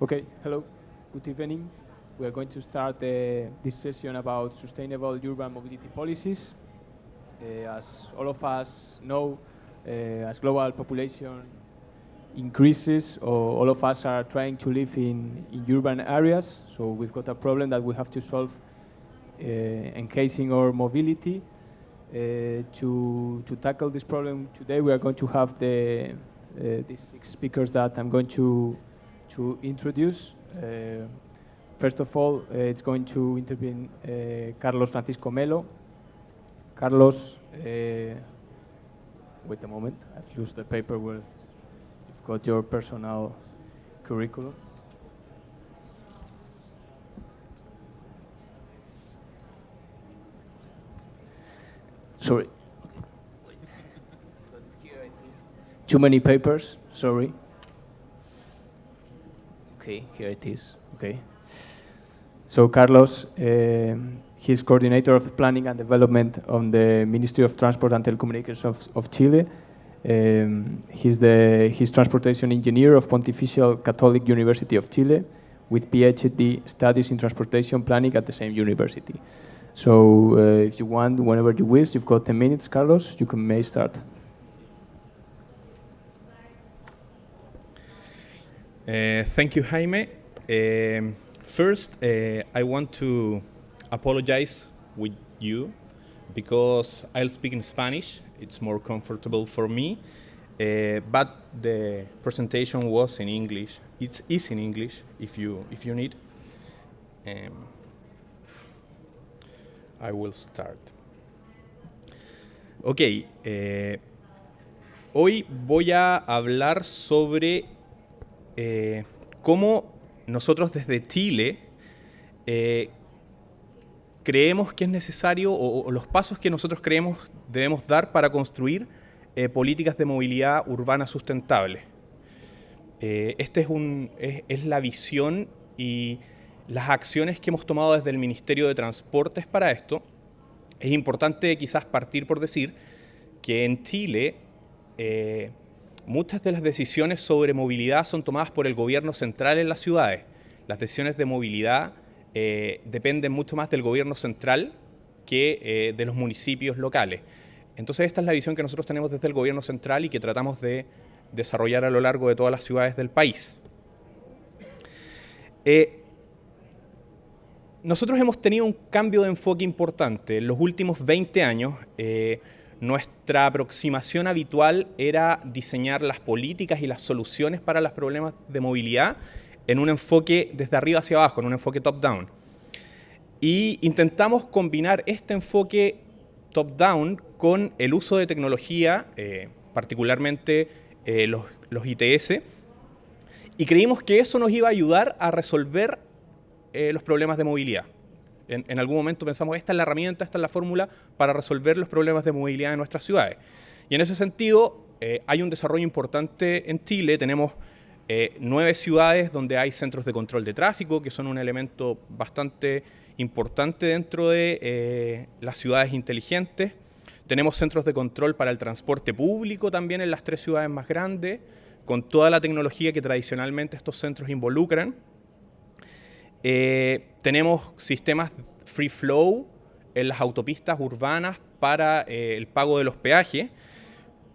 Okay, hello, good evening. We are going to start this session about sustainable urban mobility policies. As all of us know, as global population increases, all of us are trying to live in urban areas, so we've got a problem that we have to solve encasing our mobility. To tackle this problem today, we are going to have these 6 speakers that I'm going to introduce. First of all, it's going to intervene Carlos Francisco Melo. Carlos, wait a moment, I've used the paper where you've got your personal curriculum. Sorry. Too many papers, sorry. Okay, here it is. Okay. So Carlos, he's coordinator of planning and development on the Ministry of Transport and Telecommunications of Chile. He's transportation engineer of Pontifical Catholic University of Chile, with PhD studies in transportation planning at the same university. So if you want, whenever you wish, you've got 10 minutes, Carlos. You may start. Thank you, Jaime. First, I want to apologize with you because I'll speak in Spanish. It's more comfortable for me. But the presentation was in English. It is in English if you need. I will start. Ok. Hoy voy a hablar sobre cómo nosotros desde Chile creemos que es necesario o los pasos que nosotros creemos debemos dar para construir políticas de movilidad urbana sustentable. Esta es la visión y las acciones que hemos tomado desde el Ministerio de Transportes para esto. Es importante quizás partir por decir que en Chile muchas de las decisiones sobre movilidad son tomadas por el gobierno central en las ciudades. Las decisiones de movilidad dependen mucho más del gobierno central que de los municipios locales. Entonces esta es la visión que nosotros tenemos desde el gobierno central y que tratamos de desarrollar a lo largo de todas las ciudades del país. Nosotros hemos tenido un cambio de enfoque importante. En los últimos 20 años, nuestra aproximación habitual era diseñar las políticas y las soluciones para los problemas de movilidad en un enfoque desde arriba hacia abajo, en un enfoque top-down. Y intentamos combinar este enfoque top-down con el uso de tecnología, particularmente los ITS, y creímos que eso nos iba a ayudar a resolver los problemas de movilidad. En algún momento pensamos, esta es la herramienta, esta es la fórmula para resolver los problemas de movilidad en nuestras ciudades. Y en ese sentido, hay un desarrollo importante en Chile. Tenemos 9 ciudades donde hay centros de control de tráfico, que son un elemento bastante importante dentro de las ciudades inteligentes. Tenemos centros de control para el transporte público también en las 3 ciudades más grandes, con toda la tecnología que tradicionalmente estos centros involucran. Tenemos sistemas free flow en las autopistas urbanas para el pago de los peajes,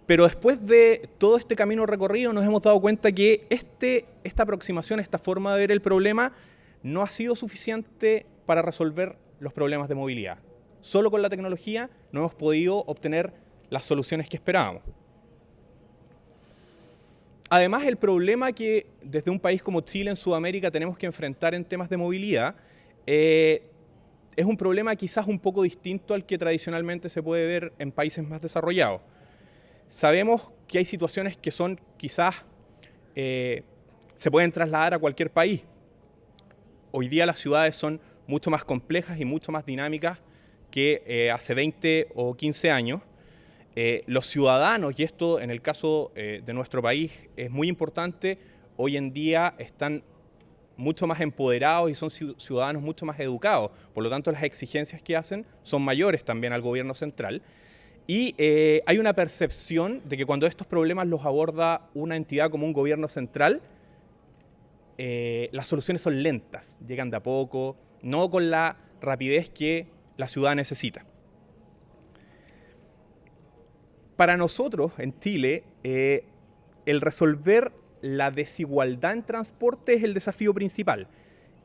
pero después de todo este camino recorrido nos hemos dado cuenta que esta aproximación, esta forma de ver el problema no ha sido suficiente para resolver los problemas de movilidad. Solo con la tecnología no hemos podido obtener las soluciones que esperábamos. Además, el problema que desde un país como Chile en Sudamérica tenemos que enfrentar en temas de movilidad es un problema quizás un poco distinto al que tradicionalmente se puede ver en países más desarrollados. Sabemos que hay situaciones que son quizás se pueden trasladar a cualquier país. Hoy día las ciudades son mucho más complejas y mucho más dinámicas que hace 20 o 15 años. Los ciudadanos, y esto en el caso de nuestro país es muy importante, hoy en día están mucho más empoderados y son ciudadanos mucho más educados. Por lo tanto, las exigencias que hacen son mayores también al gobierno central. Y hay una percepción de que cuando estos problemas los aborda una entidad como un gobierno central, las soluciones son lentas, llegan de a poco, no con la rapidez que la ciudad necesita. Para nosotros, en Chile, el resolver la desigualdad en transporte es el desafío principal.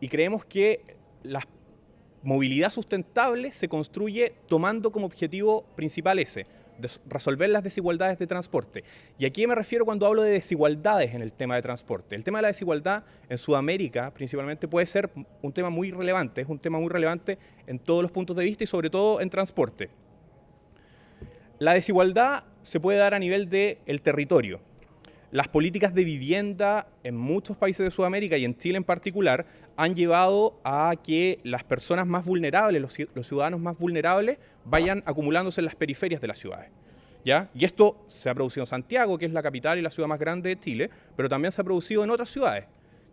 Y creemos que la movilidad sustentable se construye tomando como objetivo principal ese, resolver las desigualdades de transporte. ¿Y a qué me refiero cuando hablo de desigualdades en el tema de transporte? El tema de la desigualdad en Sudamérica principalmente puede ser un tema muy relevante, es un tema muy relevante en todos los puntos de vista y sobre todo en transporte. La desigualdad se puede dar a nivel del territorio. Las políticas de vivienda en muchos países de Sudamérica y en Chile en particular han llevado a que las personas más vulnerables, los ciudadanos más vulnerables, vayan acumulándose en las periferias de las ciudades, ¿ya? Y esto se ha producido en Santiago, que es la capital y la ciudad más grande de Chile, pero también se ha producido en otras ciudades,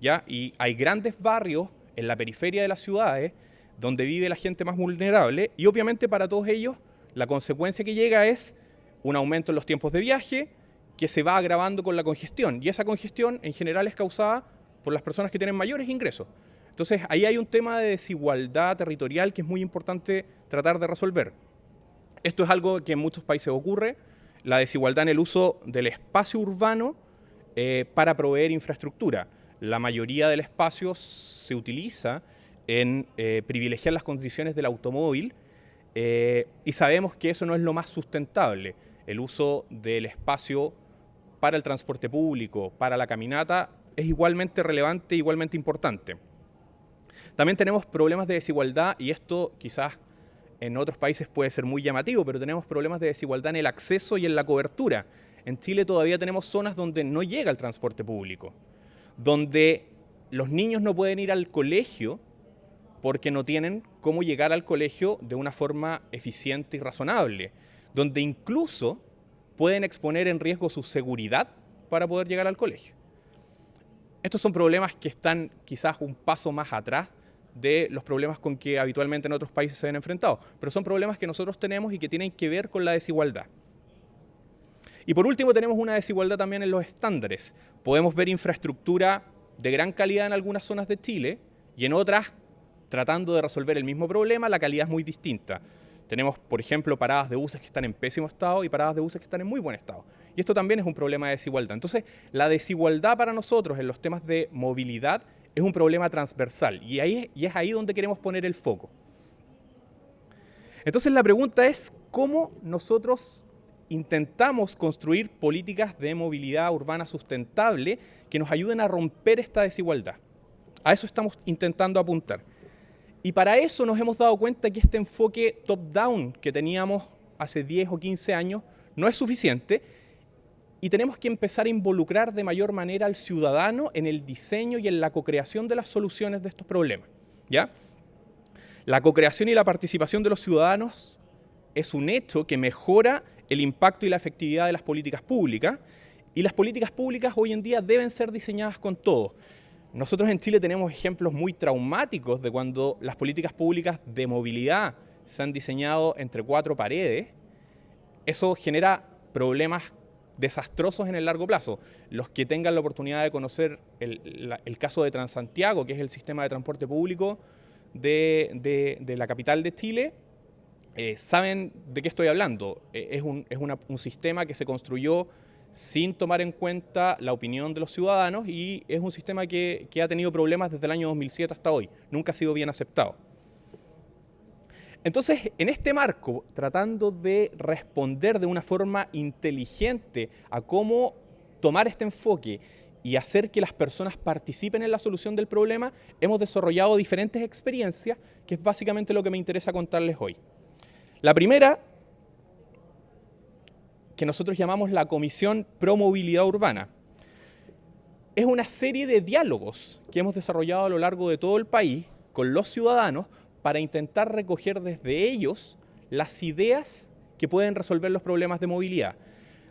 ¿ya? Y hay grandes barrios en la periferia de las ciudades donde vive la gente más vulnerable y obviamente para todos ellos la consecuencia que llega es un aumento en los tiempos de viaje, que se va agravando con la congestión. Y esa congestión en general es causada por las personas que tienen mayores ingresos. Entonces ahí hay un tema de desigualdad territorial que es muy importante tratar de resolver. Esto es algo que en muchos países ocurre, la desigualdad en el uso del espacio urbano para proveer infraestructura. La mayoría del espacio se utiliza en privilegiar las condiciones del automóvil y sabemos que eso no es lo más sustentable. El uso del espacio para el transporte público, para la caminata, es igualmente relevante, igualmente importante. También tenemos problemas de desigualdad, y esto quizás en otros países puede ser muy llamativo, pero tenemos problemas de desigualdad en el acceso y en la cobertura. En Chile todavía tenemos zonas donde no llega el transporte público, donde los niños no pueden ir al colegio porque no tienen cómo llegar al colegio de una forma eficiente y razonable, donde incluso pueden exponer en riesgo su seguridad para poder llegar al colegio. Estos son problemas que están quizás un paso más atrás de los problemas con que habitualmente en otros países se han enfrentado, pero son problemas que nosotros tenemos y que tienen que ver con la desigualdad. Y por último tenemos una desigualdad también en los estándares. Podemos ver infraestructura de gran calidad en algunas zonas de Chile y en otras, tratando de resolver el mismo problema, la calidad es muy distinta. Tenemos, por ejemplo, paradas de buses que están en pésimo estado y paradas de buses que están en muy buen estado. Y esto también es un problema de desigualdad. Entonces, la desigualdad para nosotros en los temas de movilidad es un problema transversal y es ahí donde queremos poner el foco. Entonces, la pregunta es cómo nosotros intentamos construir políticas de movilidad urbana sustentable que nos ayuden a romper esta desigualdad. A eso estamos intentando apuntar. Y para eso nos hemos dado cuenta que este enfoque top-down que teníamos hace 10 o 15 años no es suficiente y tenemos que empezar a involucrar de mayor manera al ciudadano en el diseño y en la co-creación de las soluciones de estos problemas, ¿ya? La co-creación y la participación de los ciudadanos es un hecho que mejora el impacto y la efectividad de las políticas públicas y las políticas públicas hoy en día deben ser diseñadas con todos. Nosotros en Chile tenemos ejemplos muy traumáticos de cuando las políticas públicas de movilidad se han diseñado entre 4 paredes. Eso genera problemas desastrosos en el largo plazo. Los que tengan la oportunidad de conocer el caso de Santiago, que es el sistema de transporte público de la capital de Chile, saben de qué estoy hablando. Es un sistema que se construyó sin tomar en cuenta la opinión de los ciudadanos y es un sistema que ha tenido problemas desde el año 2007 hasta hoy. Nunca ha sido bien aceptado. Entonces, en este marco, tratando de responder de una forma inteligente a cómo tomar este enfoque y hacer que las personas participen en la solución del problema, hemos desarrollado diferentes experiencias, que es básicamente lo que me interesa contarles hoy. La primera, que nosotros llamamos la Comisión Pro Movilidad Urbana. Es una serie de diálogos que hemos desarrollado a lo largo de todo el país con los ciudadanos para intentar recoger desde ellos las ideas que pueden resolver los problemas de movilidad.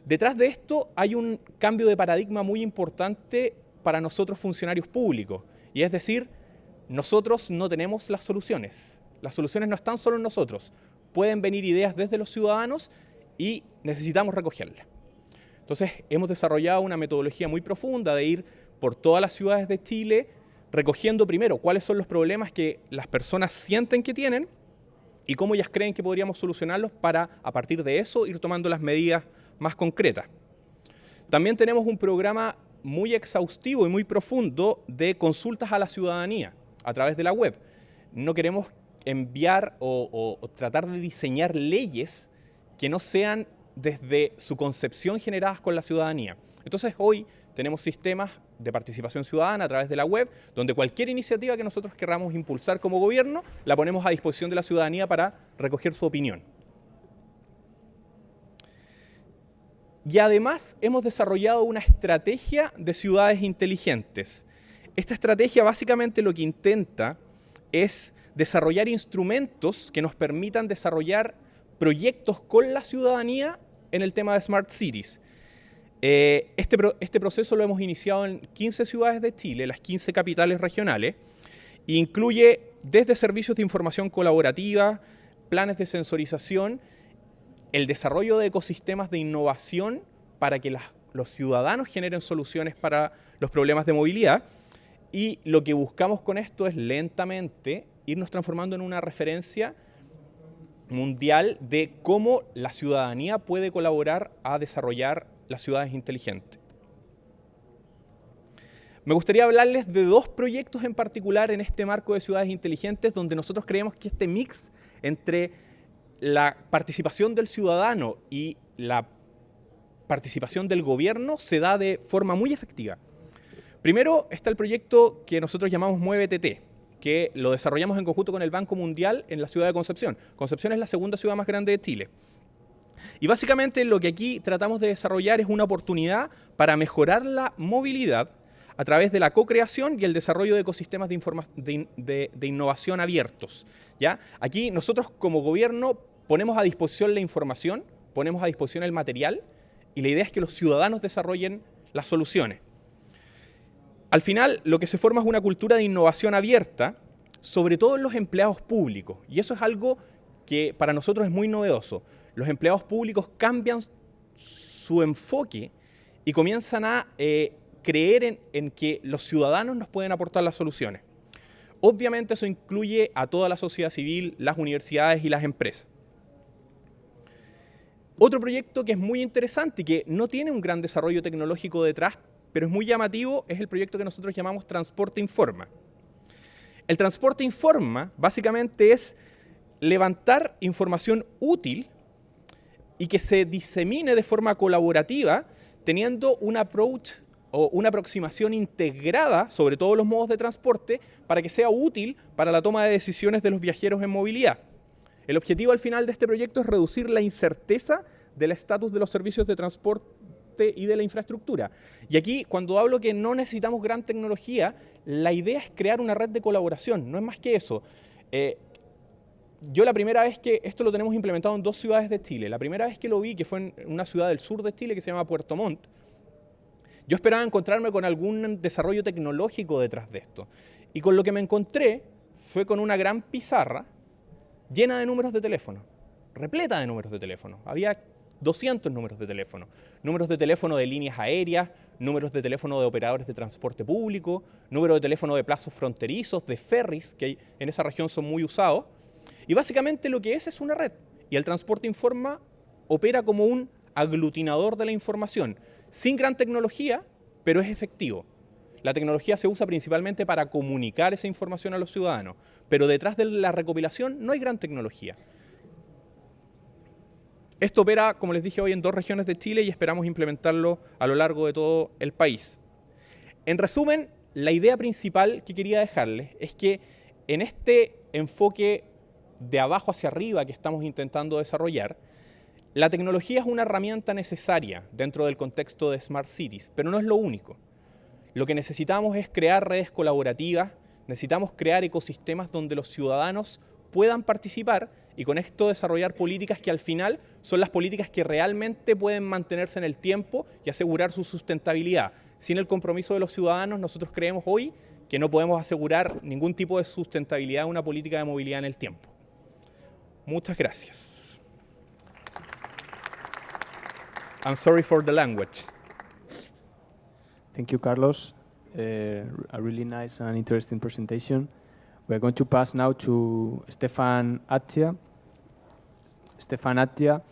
Detrás de esto hay un cambio de paradigma muy importante para nosotros funcionarios públicos, y es decir, nosotros no tenemos las soluciones no están solo en nosotros, pueden venir ideas desde los ciudadanos y necesitamos recogerlas. Entonces hemos desarrollado una metodología muy profunda de ir por todas las ciudades de Chile, recogiendo primero cuáles son los problemas que las personas sienten que tienen y cómo ellas creen que podríamos solucionarlos para, a partir de eso, ir tomando las medidas más concretas. También tenemos un programa muy exhaustivo y muy profundo de consultas a la ciudadanía a través de la web. No queremos enviar o tratar de diseñar leyes que no sean desde su concepción generadas con la ciudadanía. Entonces hoy tenemos sistemas de participación ciudadana a través de la web, donde cualquier iniciativa que nosotros queramos impulsar como gobierno, la ponemos a disposición de la ciudadanía para recoger su opinión. Y además hemos desarrollado una estrategia de ciudades inteligentes. Esta estrategia básicamente lo que intenta es desarrollar instrumentos que nos permitan desarrollar proyectos con la ciudadanía en el tema de Smart Cities. Este proceso lo hemos iniciado en 15 ciudades de Chile, las 15 capitales regionales, e incluye desde servicios de información colaborativa, planes de sensorización, el desarrollo de ecosistemas de innovación para que los ciudadanos generen soluciones para los problemas de movilidad. Y lo que buscamos con esto es lentamente irnos transformando en una referencia mundial de cómo la ciudadanía puede colaborar a desarrollar las ciudades inteligentes. Me gustaría hablarles de dos proyectos en particular en este marco de ciudades inteligentes, donde nosotros creemos que este mix entre la participación del ciudadano y la participación del gobierno se da de forma muy efectiva. Primero está el proyecto que nosotros llamamos Muévete, que lo desarrollamos en conjunto con el Banco Mundial en la ciudad de Concepción. Concepción es la segunda ciudad más grande de Chile. Y básicamente lo que aquí tratamos de desarrollar es una oportunidad para mejorar la movilidad a través de la co-creación y el desarrollo de ecosistemas de innovación abiertos, ¿ya? Aquí nosotros como gobierno ponemos a disposición la información, ponemos a disposición el material y la idea es que los ciudadanos desarrollen las soluciones. Al final lo que se forma es una cultura de innovación abierta, sobre todo en los empleados públicos, y eso es algo que para nosotros es muy novedoso. Los empleados públicos cambian su enfoque y comienzan a creer en que los ciudadanos nos pueden aportar las soluciones. Obviamente eso incluye a toda la sociedad civil, las universidades y las empresas. Otro proyecto que es muy interesante y que no tiene un gran desarrollo tecnológico detrás, pero es muy llamativo, es el proyecto que nosotros llamamos Transporte Informa. El Transporte Informa básicamente es levantar información útil y que se disemine de forma colaborativa, teniendo un approach o una aproximación integrada sobre todos los modos de transporte para que sea útil para la toma de decisiones de los viajeros en movilidad. El objetivo al final de este proyecto es reducir la incerteza del estatus de los servicios de transporte y de la infraestructura. Y aquí, cuando hablo que no necesitamos gran tecnología, la idea es crear una red de colaboración, no es más que eso. Yo la primera vez que esto lo tenemos implementado en 2 ciudades de Chile, la primera vez que lo vi, que fue en una ciudad del sur de Chile que se llama Puerto Montt, yo esperaba encontrarme con algún desarrollo tecnológico detrás de esto. Y con lo que me encontré fue con una gran pizarra llena de números de teléfono, repleta de números de teléfono. Había 200 números de teléfono de líneas aéreas, números de teléfono de operadores de transporte público, números de teléfono de plazos fronterizos, de ferries, que en esa región son muy usados. Y básicamente lo que es una red. Y el Transporte Informa opera como un aglutinador de la información, sin gran tecnología, pero es efectivo. La tecnología se usa principalmente para comunicar esa información a los ciudadanos, pero detrás de la recopilación no hay gran tecnología. Esto opera, como les dije hoy, en 2 regiones de Chile y esperamos implementarlo a lo largo de todo el país. En resumen, la idea principal que quería dejarles es que en este enfoque de abajo hacia arriba que estamos intentando desarrollar, la tecnología es una herramienta necesaria dentro del contexto de Smart Cities, pero no es lo único. Lo que necesitamos es crear redes colaborativas, necesitamos crear ecosistemas donde los ciudadanos puedan participar y con esto desarrollar políticas que al final son las políticas que realmente pueden mantenerse en el tiempo y asegurar su sustentabilidad. Sin el compromiso de los ciudadanos, nosotros creemos hoy que no podemos asegurar ningún tipo de sustentabilidad de una política de movilidad en el tiempo. Muchas gracias. I'm sorry for the language. Thank you, Carlos. a really nice and interesting presentation. We're going to pass now to Stefan Atchia. Stefan Atchia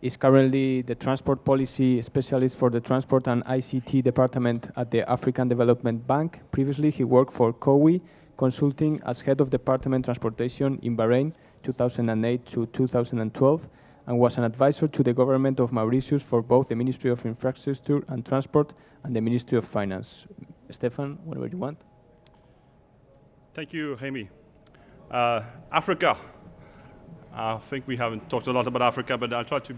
is currently the transport policy specialist for the Transport and ICT department at the African Development Bank. Previously, he worked for COWI Consulting as head of department transportation in Bahrain 2008 to 2012, and was an advisor to the government of Mauritius for both the Ministry of Infrastructure and Transport and the Ministry of Finance. Stefan, whatever you want. Thank you, Jaime. Africa. I think we haven't talked a lot about Africa, but I'll try to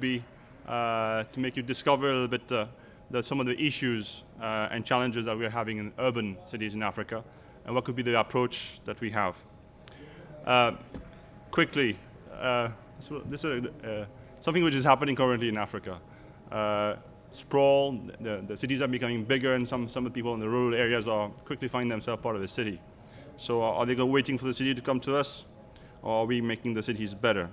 make you discover a little bit some of the issues and challenges that we're having in urban cities in Africa, and what could be the approach that we have. Quickly, this is something which is happening currently in Africa. Sprawl, the cities are becoming bigger, and some of the people in the rural areas are quickly finding themselves part of the city. So are they waiting for the city to come to us, or are we making the cities better?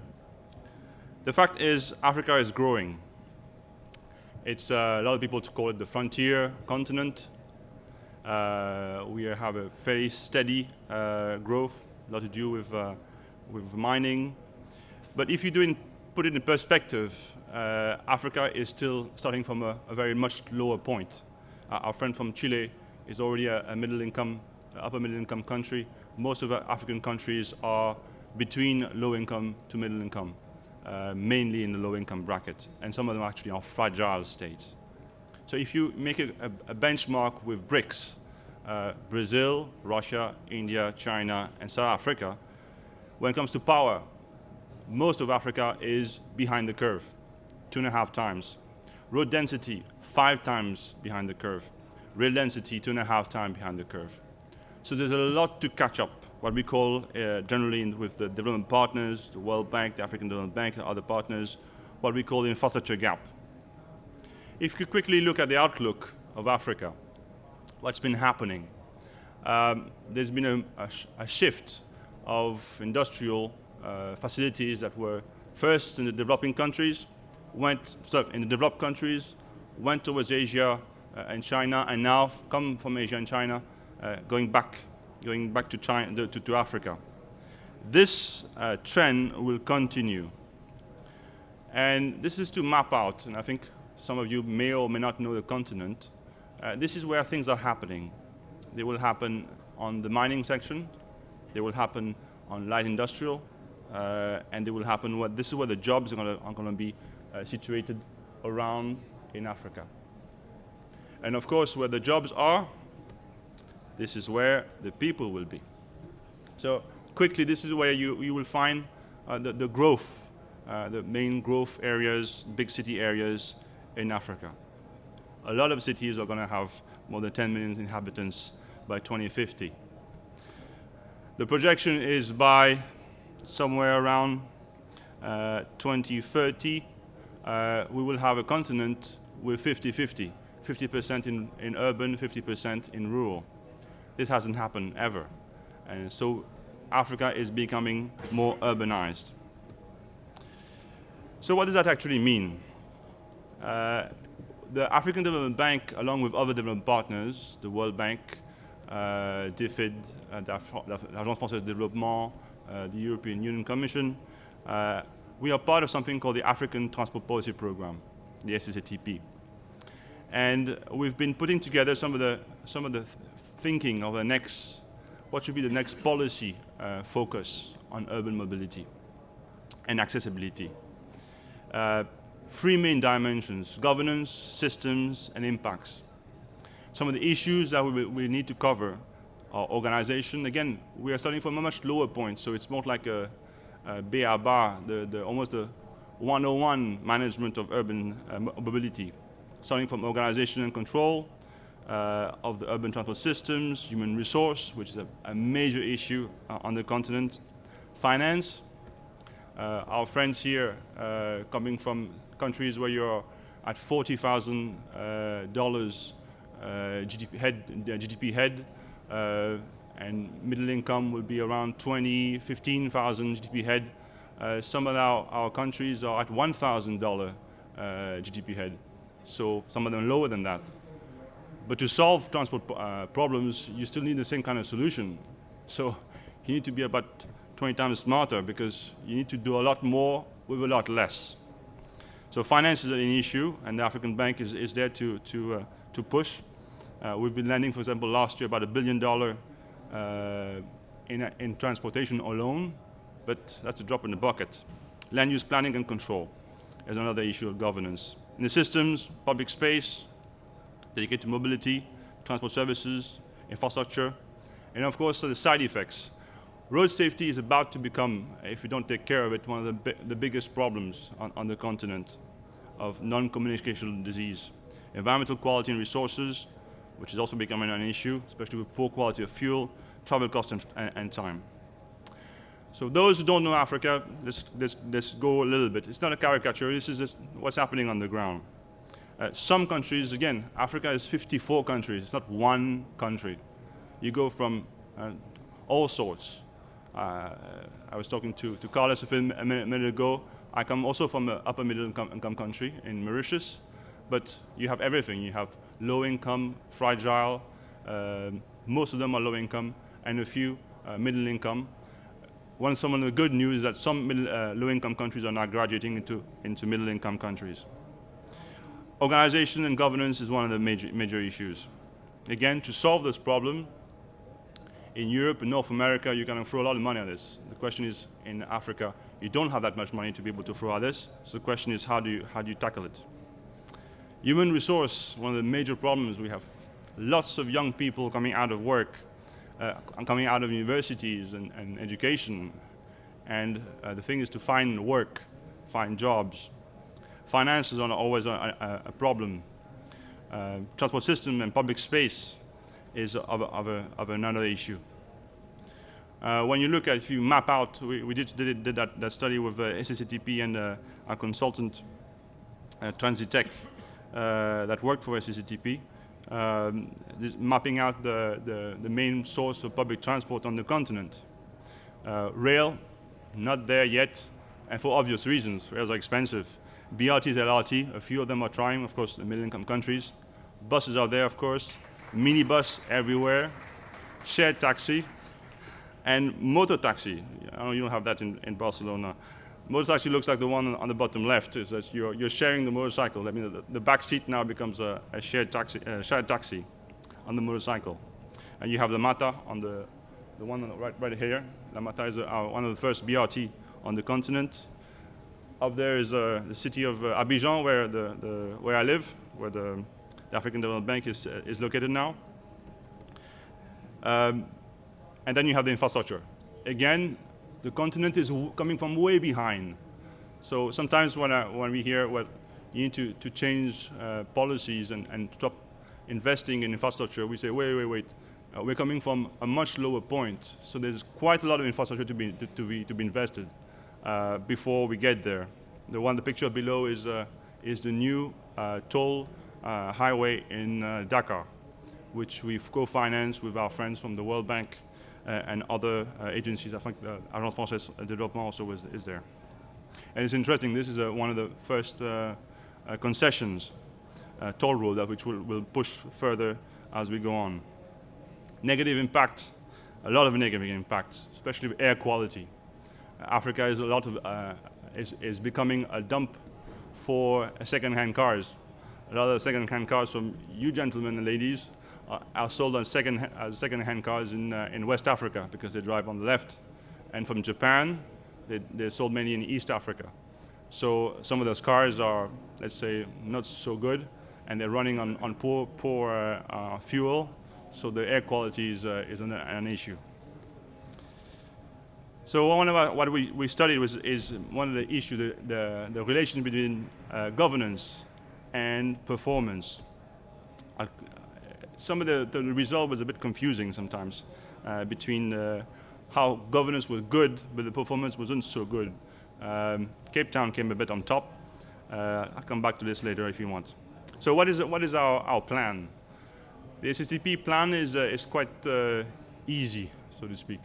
The fact is, Africa is growing. It's a lot of people call it the frontier continent. We have a very steady growth, a lot to do with mining. But if you put it in perspective, Africa is still starting from a very much lower point. Our friend from Chile is already a upper middle income country. Most of the African countries are between low income to middle income, mainly in the low income bracket, and some of them actually are fragile states. So if you make a benchmark with BRICS, Brazil, Russia, India, China, and South Africa, when it comes to power, most of Africa is behind the curve, 2.5 times. Road density, 5 times behind the curve. Rail density, 2.5 times behind the curve. So there's a lot to catch up, what we call generally with the development partners, the World Bank, the African Development Bank, and other partners, what we call the infrastructure gap. If you quickly look at the outlook of Africa, what's been happening, there's been a shift of industrial facilities that were first in the developing countries, went towards Asia and China, and now come from Asia and China, going back to China, to Africa. This trend will continue, and this is to map out. And I think some of you may or may not know the continent. This is where things are happening. They will happen on the mining section. They will happen on light industrial, and they will happen. This is where the jobs are going to be situated around in Africa. And of course, where the jobs are, this is where the people will be. So quickly, this is where you will find the growth, the main growth areas, big city areas in Africa. A lot of cities are going to have more than 10 million inhabitants by 2050. The projection is by somewhere around 2030, we will have a continent with 50-50, 50% in urban, 50% in rural. This hasn't happened ever. And so Africa is becoming more urbanized. So what does that actually mean? The African Development Bank, along with other development partners, the World Bank, DFID, l'Agence Française de Développement, the European Union Commission, we are part of something called the African Transport Policy Program, the SSATP. And we've been putting together some of the thinking of what should be the next policy focus on urban mobility and accessibility. 3 main dimensions: governance, systems, and impacts. Some of the issues that we need to cover are organization. Again, we are starting from a much lower point, so it's more like a B.A.B.A., almost the 101 management of urban mobility, starting from organization and control of the urban transport systems, human resource, which is a major issue on the continent, finance. Our friends here coming from countries where you're at $40,000 GDP head, and middle income will be around 15,000 GDP head. Some of our countries are at $1,000 GDP head, so some of them lower than that. But to solve transport problems, you still need the same kind of solution. So you need to be about 20 times smarter because you need to do a lot more with a lot less. So finance is an issue, and the African Bank is there to push. We've been lending, for example, last year about $1 billion in transportation alone, but that's a drop in the bucket. Land use planning and control is another issue of governance. In the systems, public space, dedicated to mobility, transport services, infrastructure, and of course the side effects. Road safety is about to become, if we don't take care of it, one of the biggest problems on the continent of non-communicable disease. Environmental quality and resources, which is also becoming an issue, especially with poor quality of fuel, travel costs and time. So those who don't know Africa, let's go a little bit. It's not a caricature, this is just what's happening on the ground. Some countries, again, Africa is 54 countries, it's not one country. You go from all sorts. I was talking to Carlos a minute ago. I come also from an upper middle income country in Mauritius, but you have everything. You have low income, fragile, most of them are low income, and a few middle income. Some of the good news is that some low income countries are now graduating into middle income countries. Organization and governance is one of the major issues. Again, to solve this problem, in Europe and North America, you can throw a lot of money at this. The question is, in Africa, you don't have that much money to be able to throw at this. So the question is, how do you tackle it? Human resource, one of the major problems we have. Lots of young people coming out of work, coming out of universities and education. And the thing is to find work, find jobs. Finances are always a problem. Transport system and public space is of another issue. When you look at, if you map out, we did that study with SCCTP and our consultant, Transitech, that worked for SCCTP, mapping out the main source of public transport on the continent. Rail, not there yet, and for obvious reasons. Rails are expensive. BRTs, LRT, a few of them are trying, of course, the middle-income countries. Buses are there, of course. Minibus everywhere. Shared taxi. And motor taxi. I know you don't have that in Barcelona. Motor taxi looks like the one on the bottom left. Is that you're sharing the motorcycle. That means the back seat now becomes a shared taxi on the motorcycle. And you have the Mata on the one on the right here. La Mata is one of the first BRT on the continent. Up there is the city of Abidjan, where I live, where the African Development Bank is located now. And then you have the infrastructure. Again, the continent is coming from way behind. So sometimes when we hear, well, you need to change policies and stop investing in infrastructure, we say, wait. We're coming from a much lower point. So there's quite a lot of infrastructure to be invested before we get there. The picture below is the new toll highway in Dakar, which we've co-financed with our friends from the World Bank and other agencies. I think Agence Française de Développement also is there. And it's interesting, this is one of the first concessions, toll road, which will push further as we go on. Negative impact, a lot of negative impacts, especially with air quality. Africa is becoming a dump for second-hand cars. A lot of second-hand cars from you gentlemen and ladies are sold as second-hand cars in West Africa because they drive on the left. And from Japan, they're sold mainly in East Africa. So some of those cars are, let's say, not so good, and they're running on poor fuel, so the air quality is an issue. So one of what we studied is one of the issues, the relation between governance and performance. Some of the result was a bit confusing sometimes between how governance was good, but the performance wasn't so good. Cape Town came a bit on top. I'll come back to this later if you want. So what is our plan? The SSTP plan is quite easy, so to speak.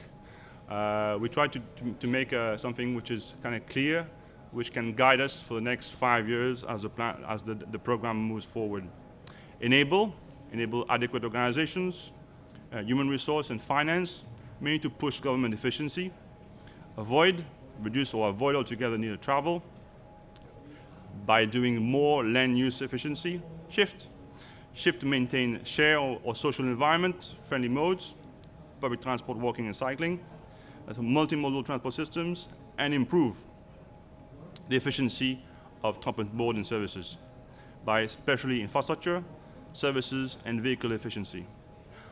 We try to make something which is kind of clear, which can guide us for the next 5 years as the program moves forward. Enable enable adequate organizations, human resource and finance, mainly to push government efficiency, reduce or avoid altogether need of travel by doing more land use efficiency, shift to maintain share or social environment, friendly modes, public transport, walking and cycling, multimodal transport systems, and improve the efficiency of transport board and services by especially infrastructure, services, and vehicle efficiency.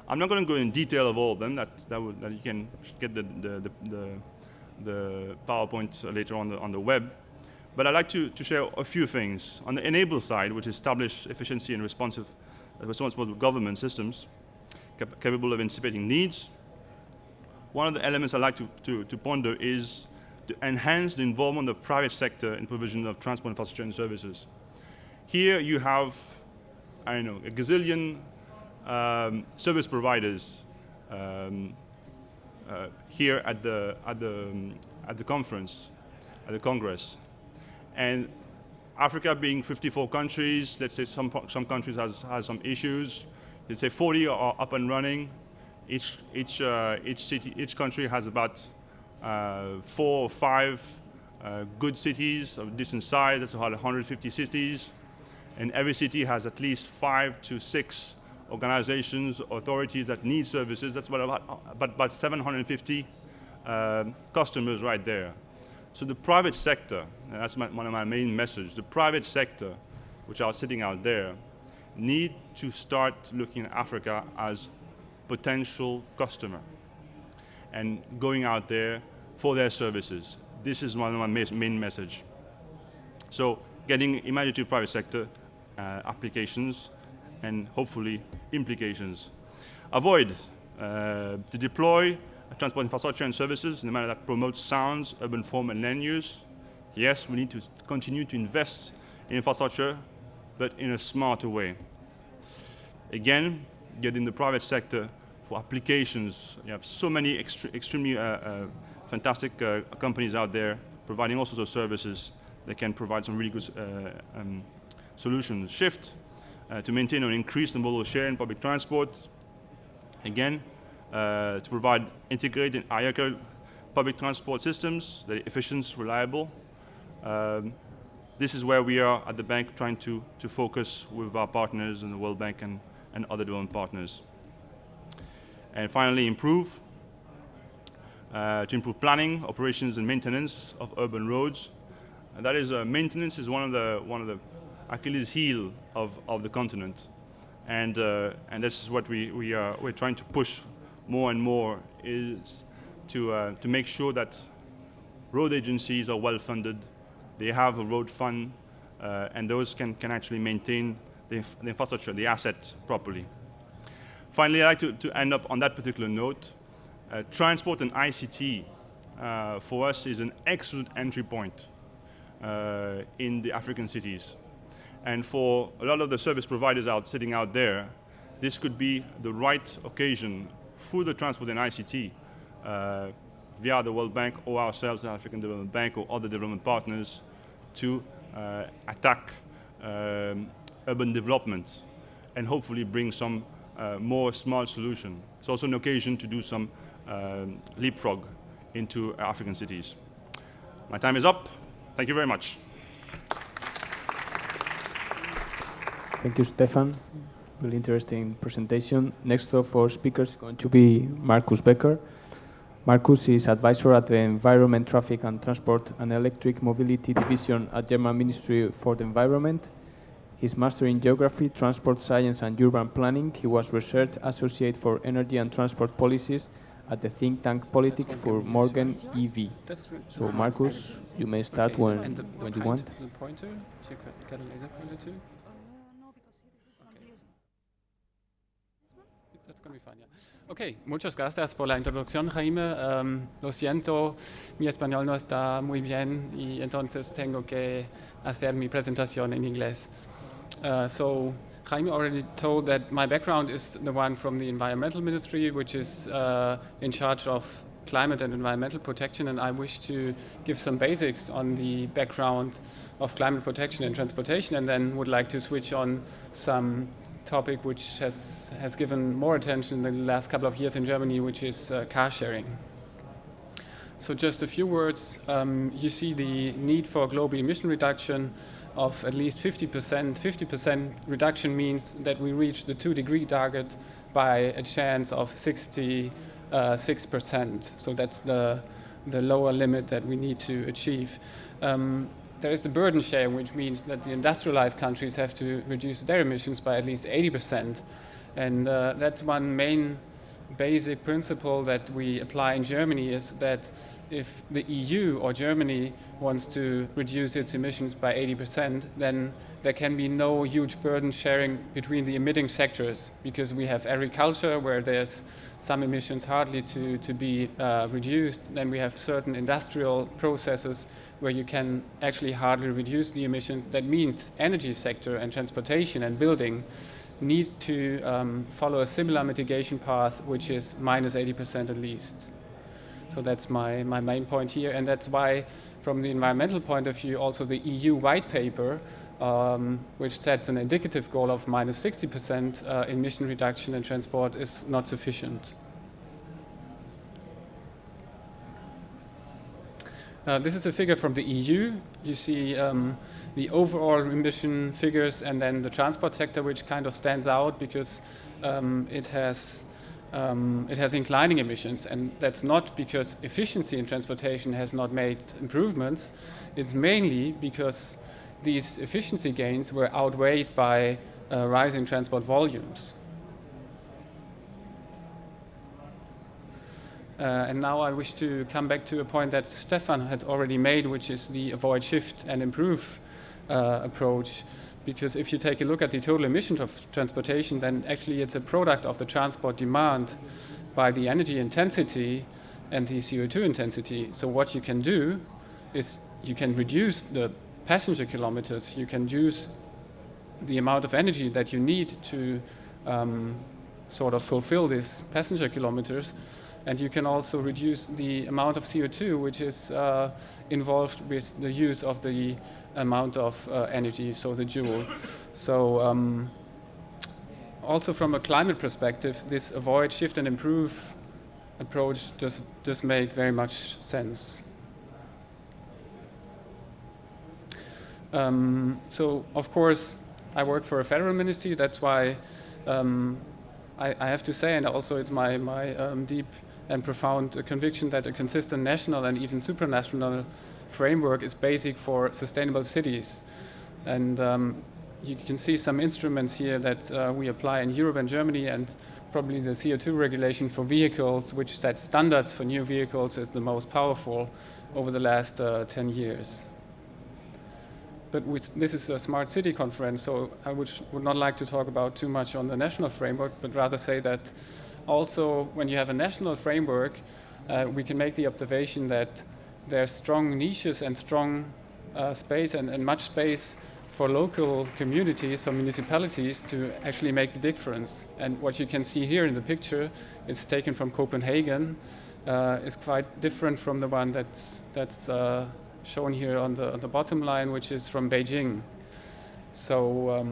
I'm not going to go in detail of all of them. That you can get the PowerPoint later on the web. But I'd like to share a few things. On the enable side, which is establish efficiency and responsible government systems capable of anticipating needs. One of the elements I'd like to ponder is to enhance the involvement of private sector in provision of transport infrastructure and services. Here you have, I don't know, a gazillion service providers here at the conference, at the Congress. And Africa being 54 countries, let's say some countries has some issues. Let's say 40 are up and running. Each country has about 4 or 5 good cities of decent size. That's about 150 cities. And every city has at least 5 to 6 organizations, authorities that need services. That's about 750 customers right there. So the private sector, and that's one of my main messages, the private sector, which are sitting out there, need to start looking at Africa as potential customer and going out there for their services. This is one of my main message. So getting imaginative private sector applications and hopefully implications. Avoid to deploy transport infrastructure and services in a manner that promotes sound, urban form, and land use. Yes, we need to continue to invest in infrastructure, but in a smarter way. Again, getting the private sector for applications. You have so many extremely fantastic companies out there providing all sorts of services that can provide some really good solutions. Shift to maintain or increase the modal share in public transport. Again, to provide integrated hierarchical public transport systems that are efficient, reliable. This is where we are at the bank trying to focus with our partners in the World Bank and other development partners. And finally, improve planning, operations, and maintenance of urban roads. And that is maintenance is one of the Achilles' heel of the continent, and this is what we're trying to push more and more, is to make sure that road agencies are well funded, they have a road fund, and those can actually maintain the infrastructure, the asset properly. Finally, I'd like to end up on that particular note. Transport and ICT for us is an excellent entry point in the African cities. And for a lot of the service providers sitting out there, this could be the right occasion through the transport and ICT via the World Bank or ourselves, the African Development Bank or other development partners, to attack urban development and hopefully bring some more smart solution. It's also an occasion to do some leapfrog into African cities. My time is up. Thank you very much. Thank you, Stefan. Really interesting presentation. Next of our speakers is going to be Markus Becker. Markus is advisor at the Environment, Traffic and Transport and Electric Mobility Division at German Ministry for the Environment. His master in Geography, Transport Science and Urban Planning. He was Research Associate for Energy and Transport Policies at the think tank Politik for Morgen EV. So Markus, you may start when you want. The pointer, so you get a laser pointer too? No, because this is not using. This one? That's going to be fine, yeah. Ok, muchas gracias por la introducción, Jaime. Lo siento, mi español no está muy bien y entonces tengo que hacer mi presentación en inglés. So Jaime already told that my background is the one from the Environmental Ministry, which is in charge of climate and environmental protection, and I wish to give some basics on the background of climate protection and transportation, and then would like to switch on some topic which has given more attention in the last couple of years in Germany, which is car sharing. So just a few words. You see the need for global emission reduction of at least 50%. 50% reduction means that we reach the 2-degree target by a chance of 66%. So that's the lower limit that we need to achieve. There is the burden sharing, which means that the industrialized countries have to reduce their emissions by at least 80%. And that's one main basic principle that we apply in Germany, is that if the EU or Germany wants to reduce its emissions by 80%, then there can be no huge burden sharing between the emitting sectors, because we have agriculture where there's some emissions hardly to be reduced. Then we have certain industrial processes where you can actually hardly reduce the emission. That means energy sector and transportation and building need to follow a similar mitigation path, which is minus 80% at least. So that's my main point here, and that's why, from the environmental point of view, also the EU white paper, which sets an indicative goal of minus 60% emission reduction in transport, is not sufficient. This is a figure from the EU. You see the overall emission figures and then the transport sector, which kind of stands out because it has inclining emissions, and that's not because efficiency in transportation has not made improvements. It's mainly because these efficiency gains were outweighed by rising transport volumes. And now I wish to come back to a point that Stefan had already made, which is the avoid, shift and improve approach. Because if you take a look at the total emissions of transportation, then actually it's a product of the transport demand by the energy intensity and the CO2 intensity. So what you can do is you can reduce the passenger kilometers, you can use the amount of energy that you need to sort of fulfill these passenger kilometers, and you can also reduce the amount of CO2 which is involved with the use of the amount of energy, so the joule. So also from a climate perspective, this avoid, shift and improve approach does make very much sense. So of course I work for a federal ministry, that's why I have to say, and also it's my deep and profound conviction that a consistent national and even supranational framework is basic for sustainable cities. And you can see some instruments here that we apply in Europe and Germany, and probably the CO2 regulation for vehicles, which sets standards for new vehicles, is the most powerful over the last 10 years. But this is a smart city conference, so I would not like to talk about too much on the national framework, but rather say that also when you have a national framework, we can make the observation that there's strong niches and strong space and much space for local communities, for municipalities to actually make the difference. And what you can see here in the picture, it's taken from Copenhagen, is quite different from the one that's shown here on the bottom line, which is from Beijing. So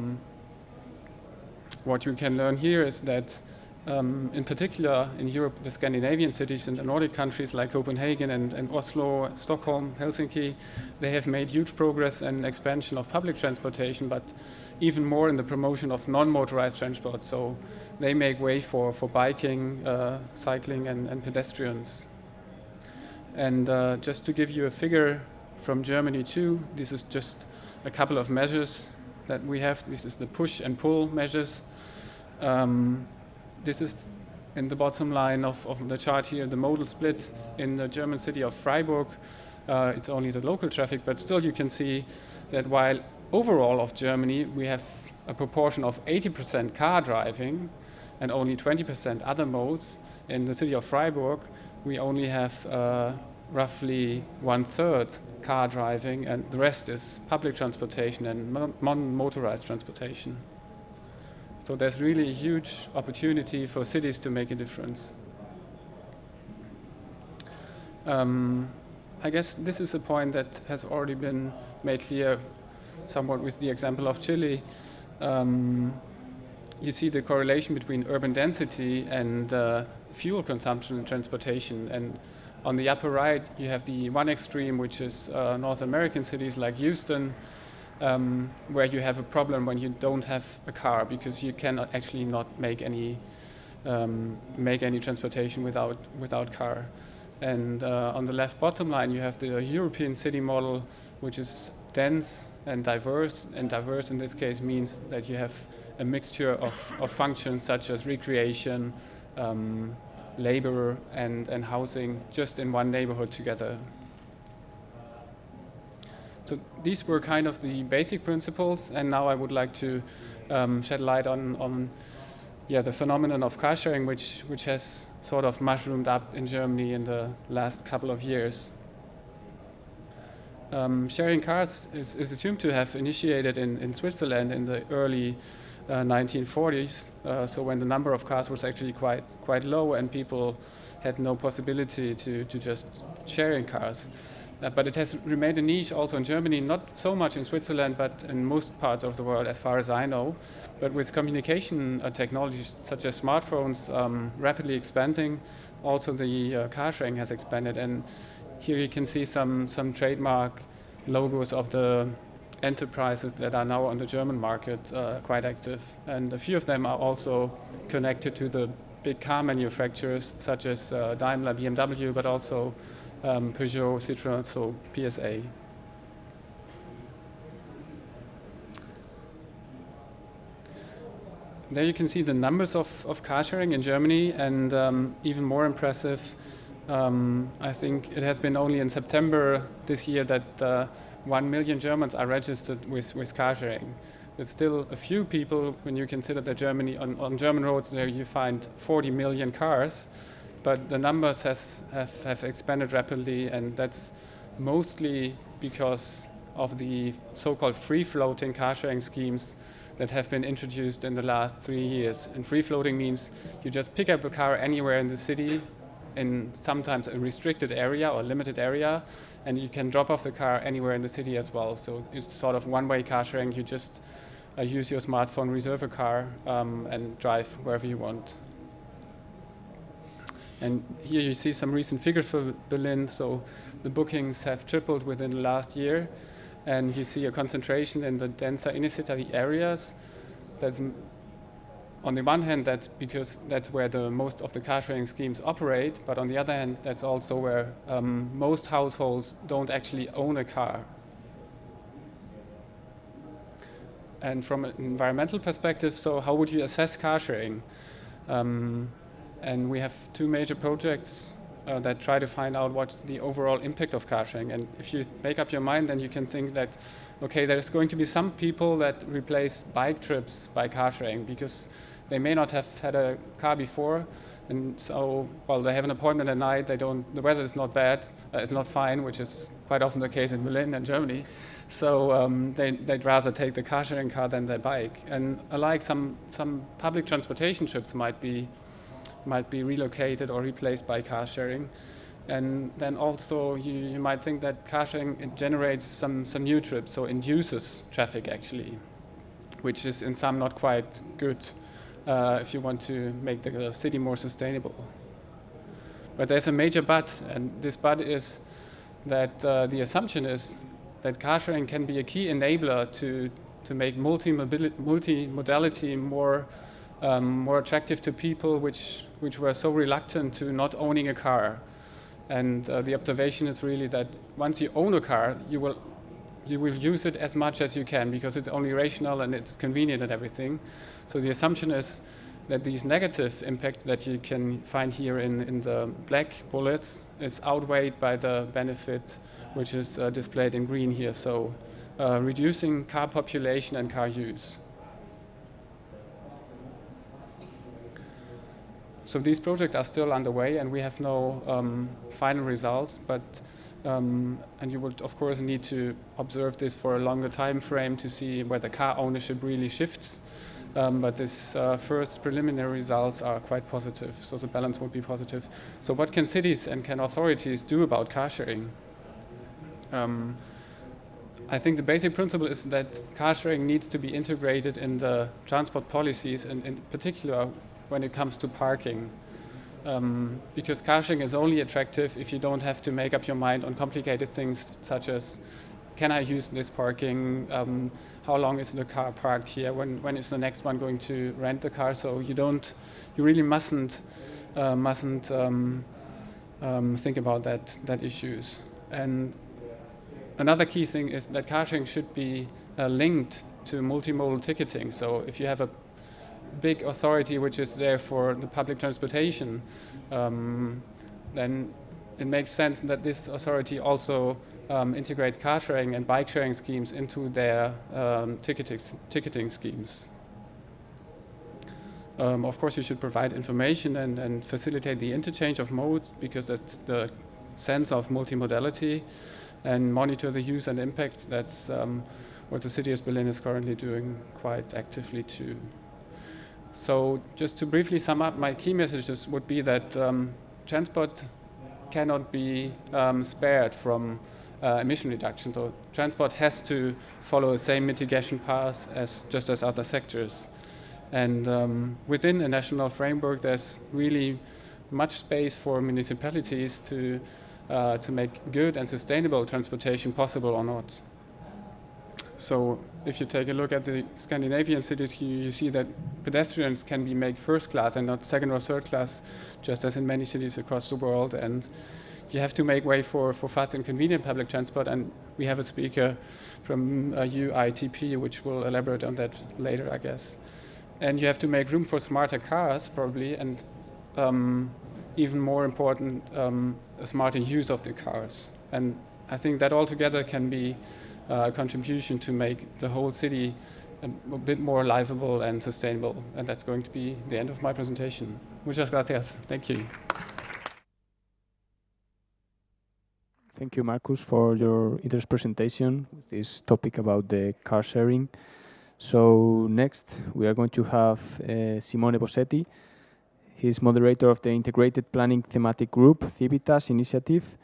what you can learn here is that in particular in Europe, the Scandinavian cities and the Nordic countries like Copenhagen and Oslo, Stockholm, Helsinki, they have made huge progress and expansion of public transportation, but even more in the promotion of non-motorized transport. So they make way for biking, cycling and pedestrians. And just to give you a figure from Germany too, this is just a couple of measures that we have. This is the push and pull measures. This is in the bottom line of the chart here, the modal split in the German city of Freiburg. It's only the local traffic, but still you can see that while overall of Germany we have a proportion of 80% car driving and only 20% other modes, in the city of Freiburg we only have roughly 1/3 car driving, and the rest is public transportation and non-motorized transportation. So there's really a huge opportunity for cities to make a difference. I guess this is a point that has already been made clear somewhat with the example of Chile. you see the correlation between urban density and fuel consumption in transportation. And on the upper right, you have the one extreme, which is North American cities like Houston, where you have a problem when you don't have a car because you cannot actually not make any transportation without car. And on the left bottom line, you have the European city model, which is dense and diverse. And diverse in this case means that you have a mixture of functions such as recreation, labor, and housing just in one neighborhood together. So these were kind of the basic principles, and now I would like to shed light on the phenomenon of car sharing, which has sort of mushroomed up in Germany in the last couple of years. Sharing cars is assumed to have initiated in Switzerland in the early 1940s, so when the number of cars was actually quite low and people had no possibility to just sharing cars. But it has remained a niche also in Germany, not so much in Switzerland, but in most parts of the world, as far as I know. But with communication technologies such as smartphones rapidly expanding, also the car sharing has expanded. And here you can see some trademark logos of the enterprises that are now on the German market quite active. And a few of them are also connected to the big car manufacturers, such as Daimler, BMW, but also Peugeot, Citroën, so PSA. There you can see the numbers of car sharing in Germany, and even more impressive, I think it has been only in September this year that 1 million Germans are registered with car sharing. There's still a few people when you consider that Germany, on German roads there you find 40 million cars, but the numbers have expanded rapidly, and that's mostly because of the so-called free-floating car-sharing schemes that have been introduced in the last 3 years. And free-floating means you just pick up a car anywhere in the city, in sometimes a restricted area or limited area, and you can drop off the car anywhere in the city as well. So it's sort of one-way car-sharing. You just use your smartphone, reserve a car, and drive wherever you want. And here you see some recent figures for Berlin. So the bookings have tripled within the last year. And you see a concentration in the denser inner city areas. That's, on the one hand, that's because that's where the most of the car sharing schemes operate. But on the other hand, that's also where most households don't actually own a car. And from an environmental perspective, so how would you assess car sharing? And we have two major projects that try to find out what's the overall impact of car sharing. And if you make up your mind, then you can think that, okay, there's going to be some people that replace bike trips by car sharing because they may not have had a car before. And so, well, they have an appointment at night, the weather is not bad, it's not fine, which is quite often the case in Berlin and Germany. So they'd rather take the car sharing car than their bike. And alike, some public transportation trips might be relocated or replaced by car sharing. And then also you might think that car sharing, it generates some new trips, so induces traffic actually, which is in some not quite good if you want to make the city more sustainable. But there's a major but, and this but is that the assumption is that car sharing can be a key enabler to make multimodality more attractive to people which were so reluctant to not owning a car. And the observation is really that once you own a car, you will use it as much as you can because it's only rational and it's convenient and everything. So the assumption is that these negative impacts that you can find here in the black bullets is outweighed by the benefit which is displayed in green here. So reducing car population and car use. So these projects are still underway, and we have no final results. But and you would, of course, need to observe this for a longer time frame to see whether car ownership really shifts. But this first preliminary results are quite positive, so the balance would be positive. So what can cities and can authorities do about car sharing? I think the basic principle is that car sharing needs to be integrated in the transport policies, and in particular when it comes to parking. Because car sharing is only attractive if you don't have to make up your mind on complicated things such as, can I use this parking? How long is the car parked here? When is the next one going to rent the car? So you really mustn't think about that issues. And another key thing is that car sharing should be linked to multimodal ticketing. So if you have a big authority which is there for the public transportation, then it makes sense that this authority also integrates car sharing and bike sharing schemes into their ticketing schemes. Of course, you should provide information and facilitate the interchange of modes, because that's the sense of multimodality, and monitor the use and impacts. That's what the city of Berlin is currently doing quite actively too. So just to briefly sum up, my key messages would be that transport cannot be spared from emission reduction. So transport has to follow the same mitigation path as other sectors. And within a national framework, there's really much space for municipalities to make good and sustainable transportation possible or not. So if you take a look at the Scandinavian cities, you see that pedestrians can be made first class and not second or third class, just as in many cities across the world. And you have to make way for fast and convenient public transport. And we have a speaker from UITP, which will elaborate on that later, I guess. And you have to make room for smarter cars, probably, and even more important, a smarter use of the cars. And I think that altogether can be a contribution to make the whole city a bit more livable and sustainable. And that's going to be the end of my presentation. Muchas gracias. Thank you. Thank you, Markus, for your interesting presentation with this topic about the car sharing. So next, we are going to have Simone Bossetti. He's moderator of the Integrated Planning Thematic Group, Civitas Initiative,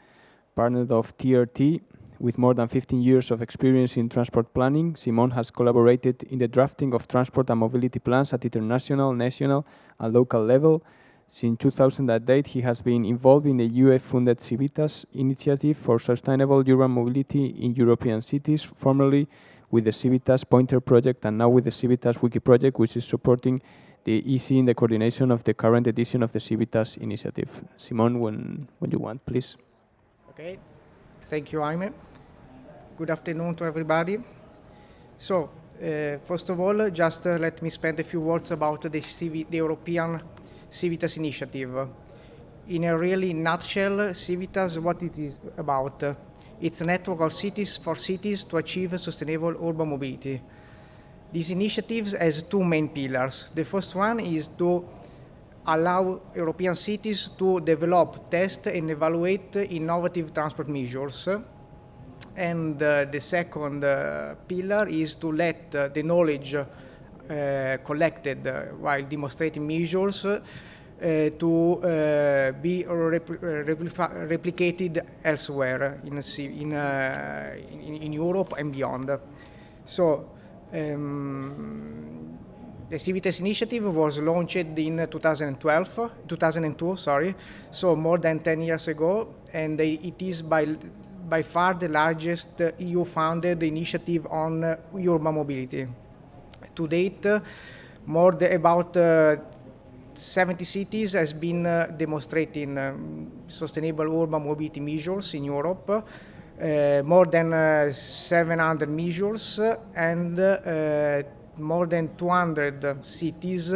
partner of TRT. With more than 15 years of experience in transport planning, Simone has collaborated in the drafting of transport and mobility plans at international, national, and local level. Since 2008, he has been involved in the UF-funded Civitas Initiative for Sustainable Urban Mobility in European Cities, formerly with the Civitas Pointer Project, and now with the Civitas Wiki Project, which is supporting the EC in the coordination of the current edition of the Civitas Initiative. Simone, when you want, please. Okay, thank you, Jaime. Good afternoon to everybody. So, first of all, just let me spend a few words about the European Civitas Initiative. In a really nutshell, Civitas, what it is about. It's a network of cities for cities to achieve sustainable urban mobility. This initiative has two main pillars. The first one is to allow European cities to develop, test, and evaluate innovative transport measures. And the second pillar is to let the knowledge collected while demonstrating measures to be replicated elsewhere in Europe and beyond. So the Civitas Initiative was launched in 2002, so more than 10 years ago, and it is by far the largest EU-funded initiative on urban mobility. To date, about 70 cities has been demonstrating sustainable urban mobility measures in Europe, more than 700 measures, and more than 200 cities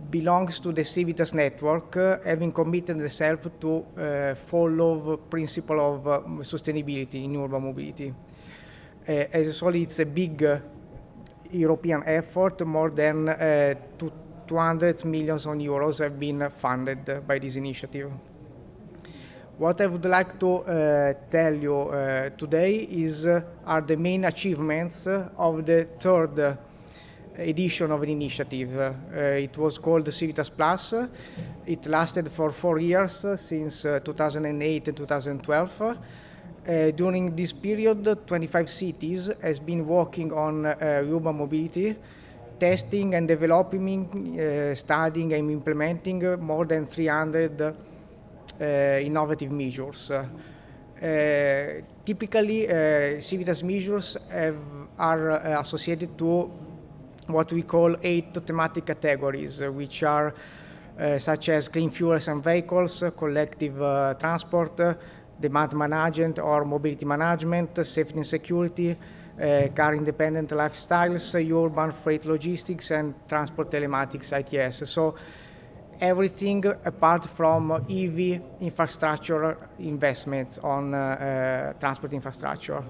belongs to the Civitas network, having committed themselves to follow the principle of sustainability in urban mobility. As well, it's a big European effort. More than 200 million euros have been funded by this initiative. What I would like to tell you today are the main achievements of the third edition of an initiative. It was called Civitas Plus. It lasted for 4 years, since 2008 and 2012. During this period, 25 cities has been working on urban mobility, testing and developing, studying and implementing more than 300 innovative measures. Typically, Civitas measures are associated to what we call 8 thematic categories, which are such as clean fuels and vehicles, collective transport, demand management or mobility management, safety and security, car-independent lifestyles, urban freight logistics, and transport telematics ITS. So everything apart from EV infrastructure investments on transport infrastructure.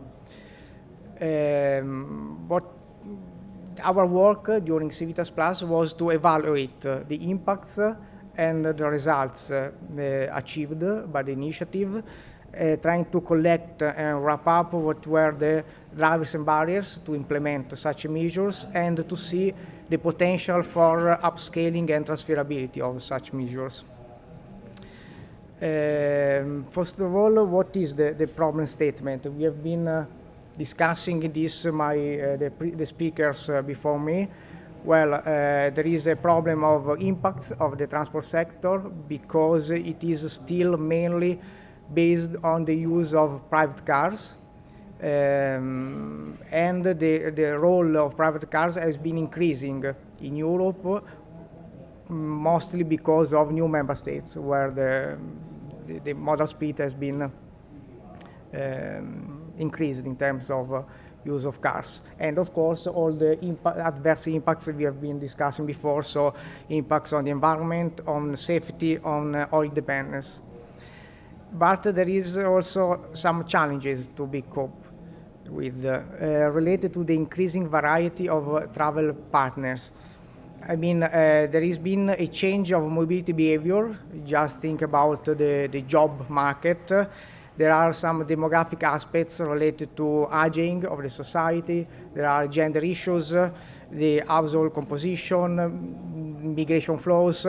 What our work during Civitas Plus was to evaluate the impacts and the results achieved by the initiative, trying to collect and wrap up what were the drivers and barriers to implement such measures, and to see the potential for upscaling and transferability of such measures. First of all, what is the problem statement? We have been discussing this, the speakers before me. Well, there is a problem of impacts of the transport sector because it is still mainly based on the use of private cars. And the role of private cars has been increasing in Europe, mostly because of new member states where the modal speed has been increased in terms of use of cars. And of course, all the adverse impacts we have been discussing before, so impacts on the environment, on safety, on oil dependence. But there is also some challenges to be coped with related to the increasing variety of travel partners. I mean, there has been a change of mobility behavior. Just think about the job market. There are some demographic aspects related to aging of the society. There are gender issues, the household composition, migration flows.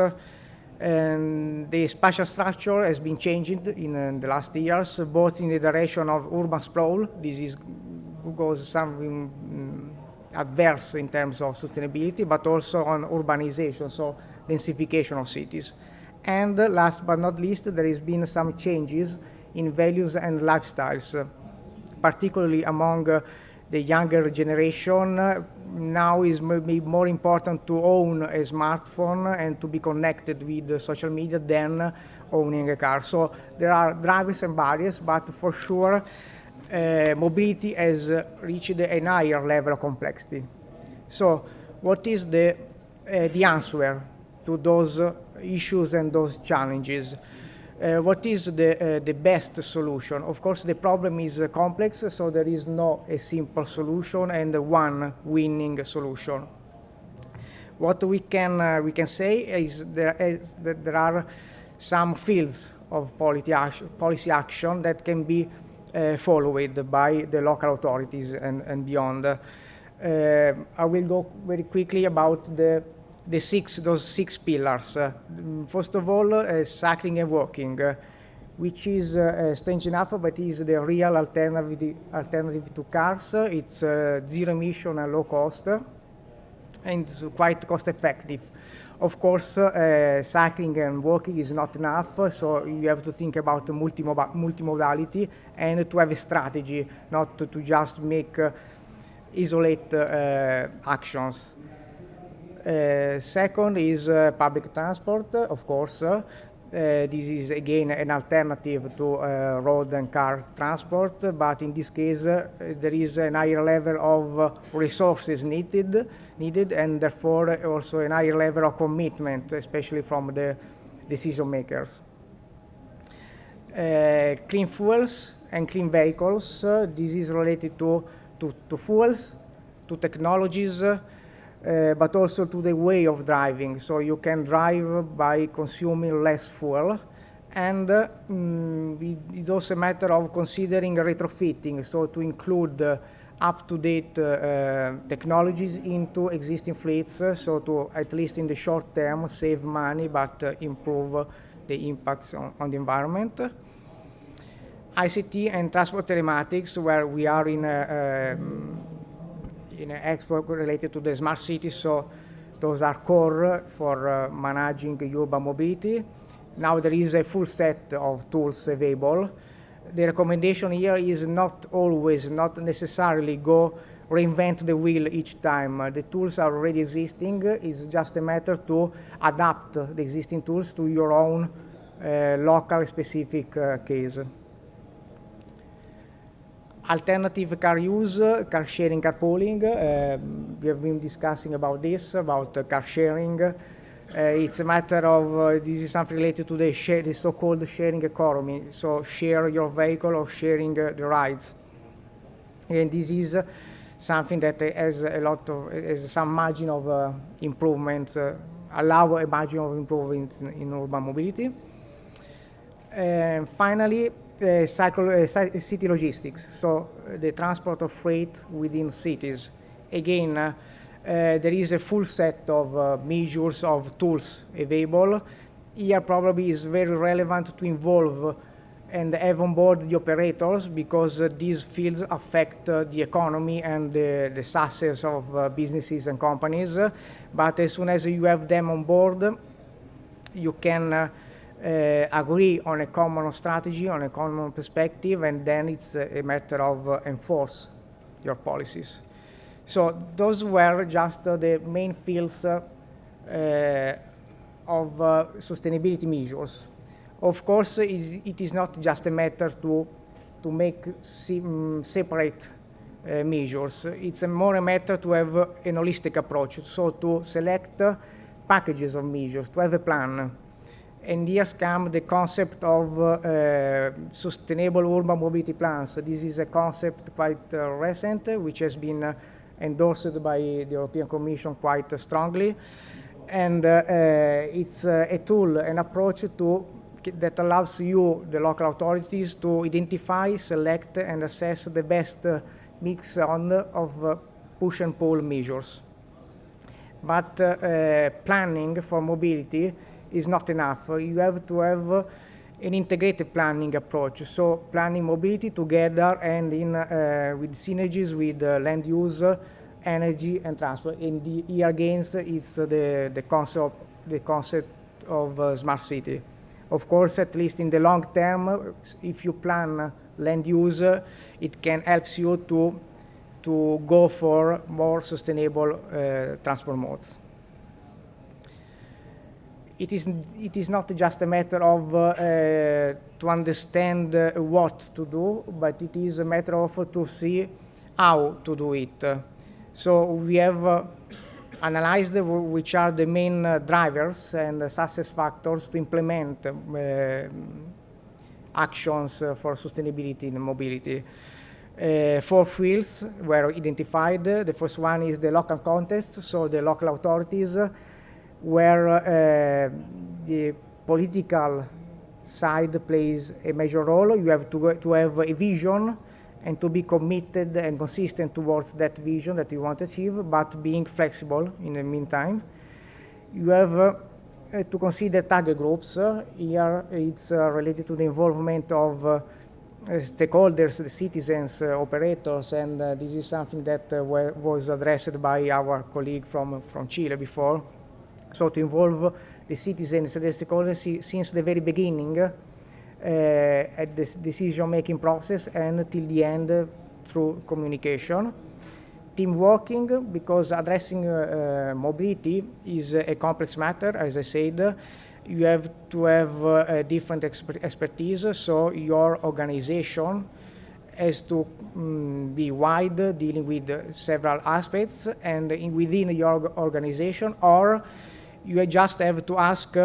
And the spatial structure has been changing in the last years, both in the direction of urban sprawl. This goes something adverse in terms of sustainability, but also on urbanization, so densification of cities. And last but not least, there has been some changes in values and lifestyles, particularly among the younger generation. Now is maybe more important to own a smartphone and to be connected with social media than owning a car. So there are drivers and barriers, but for sure mobility has reached a higher level of complexity. So what is the answer to those issues and those challenges? What is the best solution? Of course, the problem is complex, so there is no a simple solution and one winning solution. What we can say is that there are some fields of policy action that can be followed by the local authorities and beyond. I will go very quickly about those six pillars. First of all, cycling and walking, which is strange enough, but is the real alternative to cars. It's zero emission and low cost, and it's quite cost effective. Of course, cycling and walking is not enough, so you have to think about multimodality and to have a strategy, not to just make isolate actions. Second is public transport, of course. This is again an alternative to road and car transport, but in this case there is a higher level of resources needed, and therefore also a higher level of commitment, especially from the decision makers. Clean fuels and clean vehicles. This is related to fuels, to technologies, but also to the way of driving. So you can drive by consuming less fuel. And it's also a matter of considering retrofitting, so to include up-to-date technologies into existing fleets, so to, at least in the short term, save money but improve the impacts on the environment. ICT and transport telematics, where we are in an expo related to the smart cities, so those are core for managing urban mobility. Now there is a full set of tools available. The recommendation here is not necessarily go reinvent the wheel each time. The tools are already existing. It's just a matter to adapt the existing tools to your own local specific case. Alternative car use, car sharing, carpooling. We have been discussing about this, about car sharing. It's a matter of, this is something related to the so-called sharing economy. So share your vehicle or sharing the rides. And this is something that has has some margin of improvement, allow a margin of improvement in urban mobility. And finally, city logistics, so the transport of freight within cities. Again, there is a full set of measures of tools available. Here probably is very relevant to involve and have on board the operators, because these fields affect the economy and the success of businesses and companies. But as soon as you have them on board, you can agree on a common strategy, on a common perspective, and then it's a matter of enforce your policies. So those were just the main fields of sustainability measures. Of course, it is not just a matter to make separate measures. It's more a matter to have an holistic approach, so to select packages of measures, to have a plan. And here comes the concept of sustainable urban mobility plans. This is a concept quite recent, which has been endorsed by the European Commission quite strongly. And it's a tool, an approach that allows you, the local authorities, to identify, select, and assess the best mix of push and pull measures. But planning for mobility is not enough. You have to have an integrated planning approach. So planning mobility together and with synergies with land use, energy, and transport. And here again, it's the concept of smart city. Of course, at least in the long term, if you plan land use, it can help you to go for more sustainable transport modes. It is not just a matter of to understand what to do, but it is a matter of to see how to do it. So we have analyzed which are the main drivers and success factors to implement actions for sustainability in mobility. 4 fields were identified. The first one is the local context, so the local authorities, where the political side plays a major role. You have to have a vision and to be committed and consistent towards that vision that you want to achieve, but being flexible in the meantime. You have to consider target groups. Here it's related to the involvement of stakeholders, the citizens, operators, and this is something that was addressed by our colleague from Chile before. So to involve the citizens and the stakeholders since the very beginning at this decision-making process and till the end through communication. Team working, because addressing mobility is a complex matter, as I said. You have to have different expertise, so your organization has to be wide, dealing with several aspects, and within your organization, or you just have to ask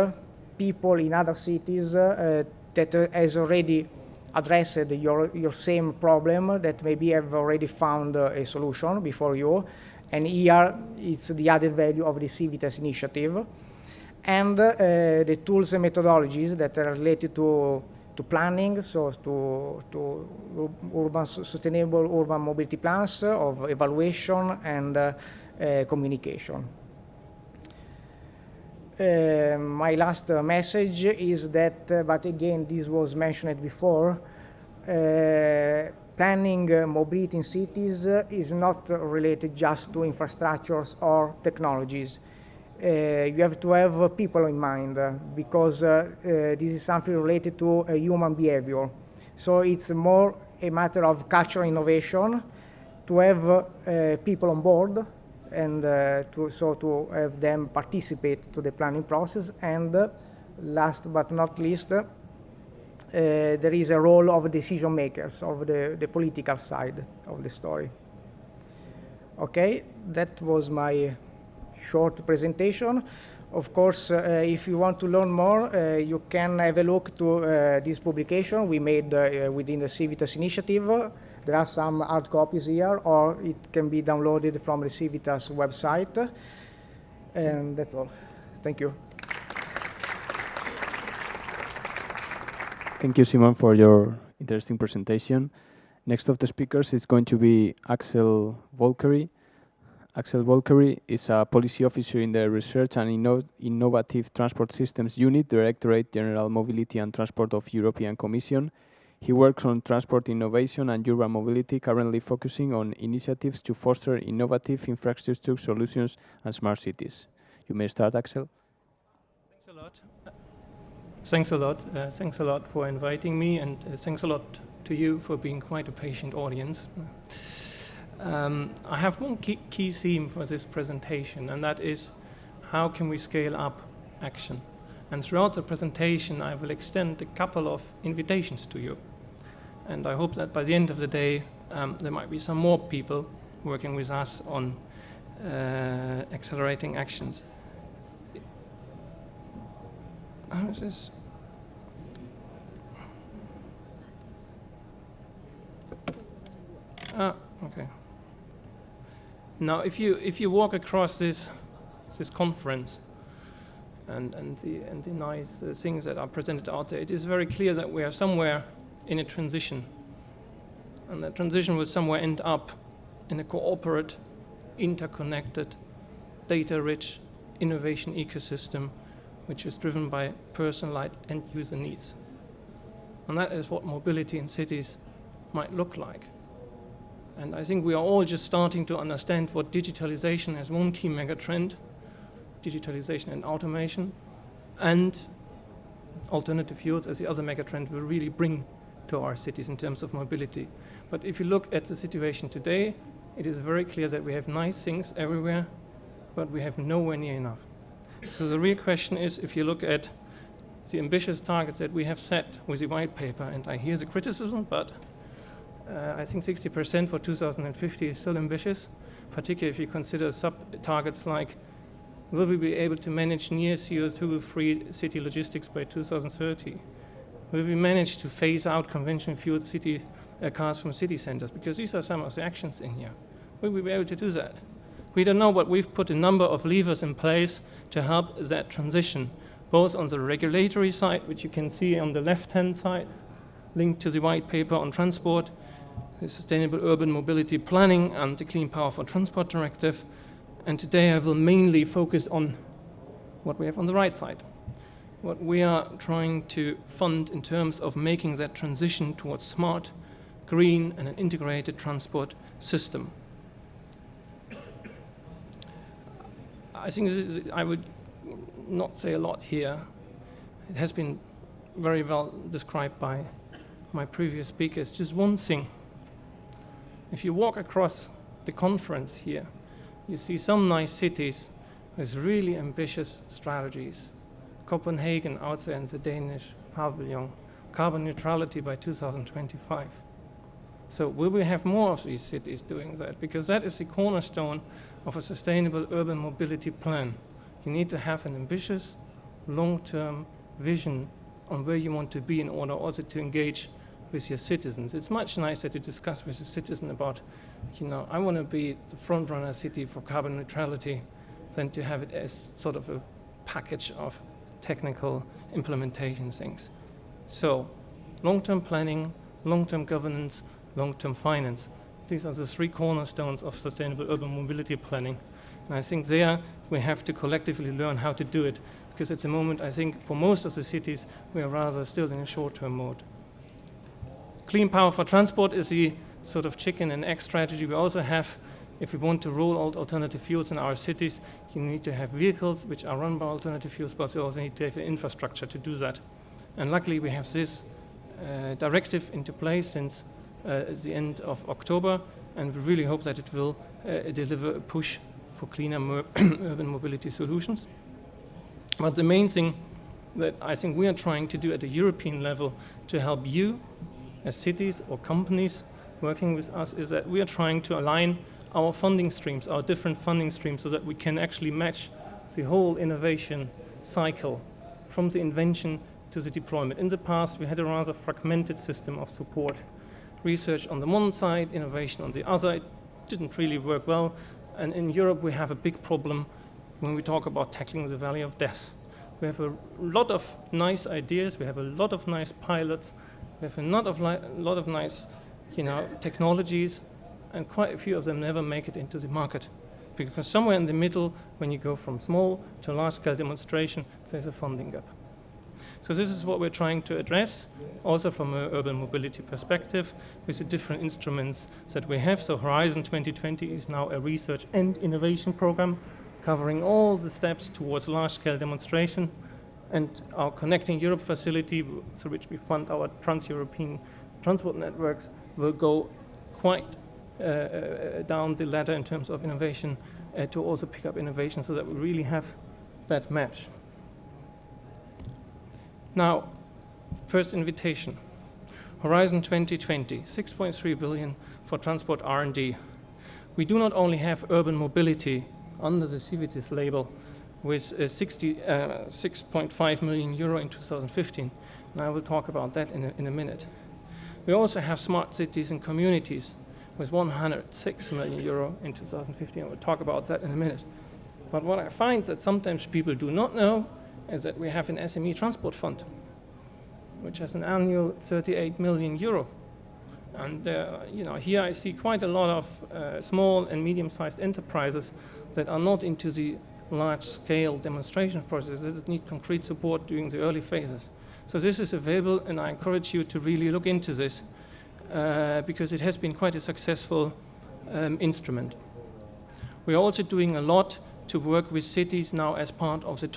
people in other cities that has already addressed your same problem, that maybe have already found a solution before you. And here it's the added value of the Civitas initiative. And the tools and methodologies that are related to planning, so to sustainable urban mobility plans, of evaluation and communication. My last message is that, but again, this was mentioned before, planning mobility in cities is not related just to infrastructures or technologies. You have to have people in mind because this is something related to human behavior. So it's more a matter of cultural innovation to have people on board and to have them participate to the planning process. And last but not least, there is a role of decision makers, of the political side of the story. Okay, that was my short presentation. Of course, if you want to learn more, you can have a look to this publication we made within the Civitas initiative. There are some hard copies here, or it can be downloaded from the Civitas website. And that's all. Thank you. Thank you, Simon, for your interesting presentation. Next of the speakers is going to be Axel Volkeri. Axel Volkeri is a policy officer in the Research and Innovative Transport Systems Unit, Directorate General Mobility and Transport of European Commission. He works on transport innovation and urban mobility, currently focusing on initiatives to foster innovative infrastructure solutions and smart cities. You may start, Axel. Thanks a lot. Thanks a lot. Thanks a lot for inviting me, and thanks a lot to you for being quite a patient audience. I have one key theme for this presentation, and that is how can we scale up action? And throughout the presentation, I will extend a couple of invitations to you. And I hope that by the end of the day, there might be some more people working with us on accelerating actions. How is this? Okay. Now, if you walk across this conference and the nice things that are presented out there, it is very clear that we are somewhere in a transition, and that transition will somewhere end up in a cooperative, interconnected, data-rich innovation ecosystem, which is driven by personalized end-user needs. And that is what mobility in cities might look like. And I think we are all just starting to understand what digitalization as one key megatrend, digitalization and automation, and alternative fuels as the other megatrend will really bring to our cities in terms of mobility. But if you look at the situation today, it is very clear that we have nice things everywhere, but we have nowhere near enough. So the real question is, if you look at the ambitious targets that we have set with the white paper, and I hear the criticism, but I think 60% for 2050 is still ambitious, particularly if you consider sub-targets like, will we be able to manage near CO2-free city logistics by 2030? Will we manage to phase out conventional fuel cars from city centers? Because these are some of the actions in here. Will we be able to do that? We don't know, but we've put a number of levers in place to help that transition, both on the regulatory side, which you can see on the left-hand side, linked to the white paper on transport, the Sustainable Urban Mobility Planning, and the Clean Power for Transport Directive. And today I will mainly focus on what we have on the right side, what we are trying to fund in terms of making that transition towards smart, green, and an integrated transport system. I think I would not say a lot here. It has been very well described by my previous speakers. Just one thing. If you walk across the conference here, you see some nice cities with really ambitious strategies. Copenhagen out there in the Danish pavilion, carbon neutrality by 2025. So will we have more of these cities doing that? Because that is the cornerstone of a sustainable urban mobility plan. You need to have an ambitious, long-term vision on where you want to be in order also to engage with your citizens. It's much nicer to discuss with a citizen about, I want to be the front-runner city for carbon neutrality than to have it as sort of a package of technical implementation things. So, long-term planning, long-term governance, long-term finance. These are the three cornerstones of sustainable urban mobility planning. And I think there we have to collectively learn how to do it, because at the moment I think for most of the cities we are rather still in a short-term mode. Clean power for transport is the sort of chicken and egg strategy we also have. If we want to roll out alternative fuels in our cities, you need to have vehicles which are run by alternative fuels, but you also need to have the infrastructure to do that. And luckily we have this directive into place since the end of October, and we really hope that it will deliver a push for cleaner urban mobility solutions. But the main thing that I think we are trying to do at the European level to help you as cities or companies working with us is that we are trying to align our funding streams, our different funding streams, so that we can actually match the whole innovation cycle from the invention to the deployment. In the past, we had a rather fragmented system of support. Research on the one side, innovation on the other. It didn't really work well. And in Europe, we have a big problem when we talk about tackling the valley of death. We have a lot of nice ideas. We have a lot of nice pilots. We have a lot of nice, technologies, and quite a few of them never make it into the market. Because somewhere in the middle, when you go from small to large-scale demonstration, there's a funding gap. So this is what we're trying to address, also from an urban mobility perspective, with the different instruments that we have. So Horizon 2020 is now a research and innovation program covering all the steps towards large-scale demonstration. And our Connecting Europe facility, through which we fund our trans-European transport networks, will go quite down the ladder in terms of innovation to also pick up innovation so that we really have that match. Now, first invitation. Horizon 2020, 6.3 billion for transport R&D. We do not only have urban mobility under the Civitas label with 6.5 million euro in 2015, and I will talk about that in a minute. We also have smart cities and communities with 106 million euro in 2015. I will talk about that in a minute. But what I find that sometimes people do not know is that we have an SME transport fund, which has an annual 38 million euro. And here I see quite a lot of small and medium-sized enterprises that are not into the large-scale demonstration processes that need concrete support during the early phases. So this is available, and I encourage you to really look into this because it has been quite a successful instrument. We're also doing a lot to work with cities now as part of the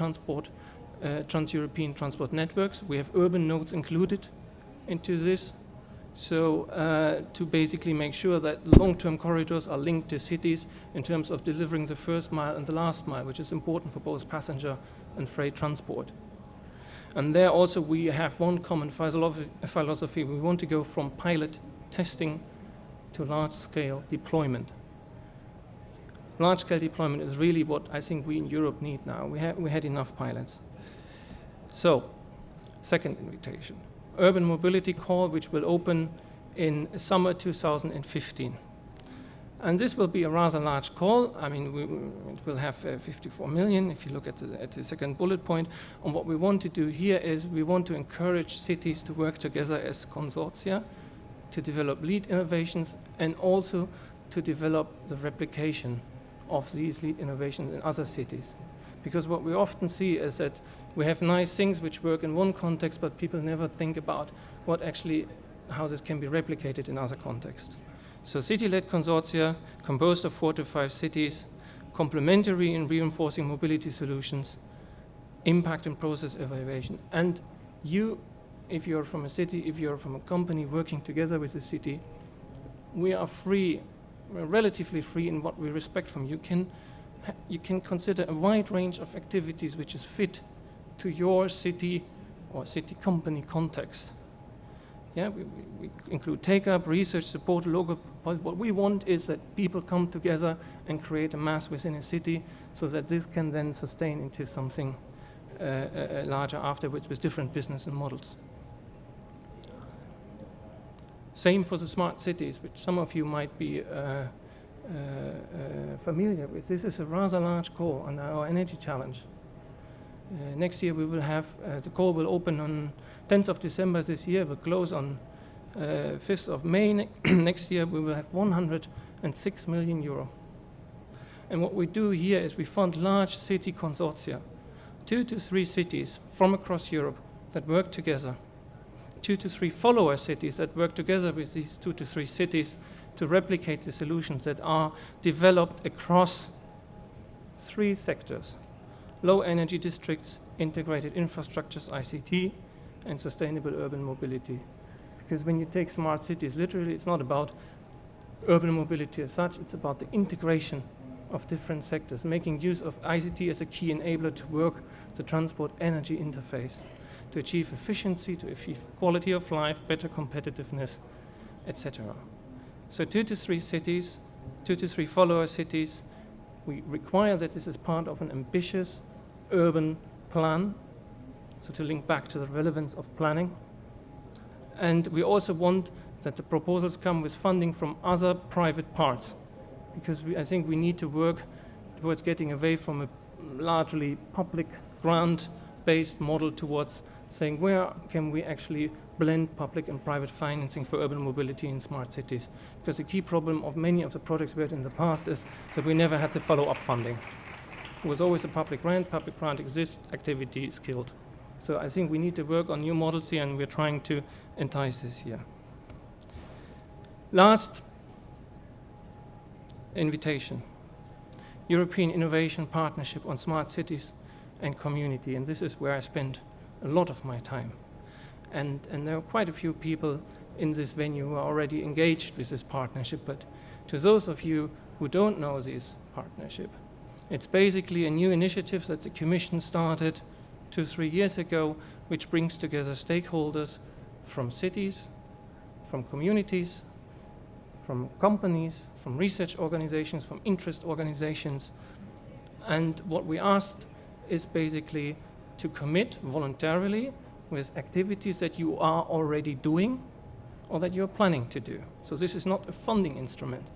trans-European transport networks. We have urban nodes included into this, so to basically make sure that long-term corridors are linked to cities in terms of delivering the first mile and the last mile, which is important for both passenger and freight transport. And there also we have one common philosophy. We want to go from pilot testing to large-scale deployment. Large-scale deployment is really what I think we in Europe need now. We had enough pilots. So, second invitation, urban mobility call, which will open in summer 2015. And this will be a rather large call. I mean, it will have 54 million if you look at the second bullet point. And what we want to do here is we want to encourage cities to work together as consortia to develop lead innovations and also to develop the replication of these lead innovations in other cities. Because what we often see is that we have nice things which work in one context, but people never think about how this can be replicated in other contexts. So city-led consortia composed of 4 to 5 cities, complementary in reinforcing mobility solutions, impact and process evaluation. And you, if you're from a city, if you're from a company working together with the city, we are free, we're relatively free in what we respect from you. You can consider a wide range of activities which is fit to your city or city company context. Yeah, we include take-up, research, support, local. What we want is that people come together and create a mass within a city so that this can then sustain into something larger afterwards with different business and models. Same for the smart cities, which some of you might be familiar with. This is a rather large call on our energy challenge. Next year we will have, the call will open on 10th of December this year, will close on 5th of May. Next year we will have 106 million euro. And what we do here is we fund large city consortia, 2 to 3 cities from across Europe that work together 2 to 3 follower cities that work together with these 2 to 3 cities to replicate the solutions that are developed across 3 sectors: low energy districts, integrated infrastructures, ICT, and sustainable urban mobility. Because when you take smart cities, literally it's not about urban mobility as such, it's about the integration of different sectors, making use of ICT as a key enabler to work the transport energy interface, to achieve efficiency, to achieve quality of life, better competitiveness, etc. So 2 to 3 cities, 2 to 3 follower cities, we require that this is part of an ambitious urban plan, so to link back to the relevance of planning. And we also want that the proposals come with funding from other private parts, because I think we need to work towards getting away from a largely public grant-based model towards saying where can we actually blend public and private financing for urban mobility in smart cities. Because the key problem of many of the projects we had in the past is that we never had the follow-up funding. It was always a public grant exists, activity is killed. So I think we need to work on new models here, and we're trying to entice this here. Last invitation, European Innovation Partnership on Smart Cities and Community, and this is where I spend a lot of my time. And there are quite a few people in this venue who are already engaged with this partnership, but to those of you who don't know this partnership, it's basically a new initiative that the Commission started 2-3 years ago, which brings together stakeholders from cities, from communities, from companies, from research organizations, from interest organizations. And what we asked is basically to commit voluntarily with activities that you are already doing or that you're planning to do. So this is not a funding instrument.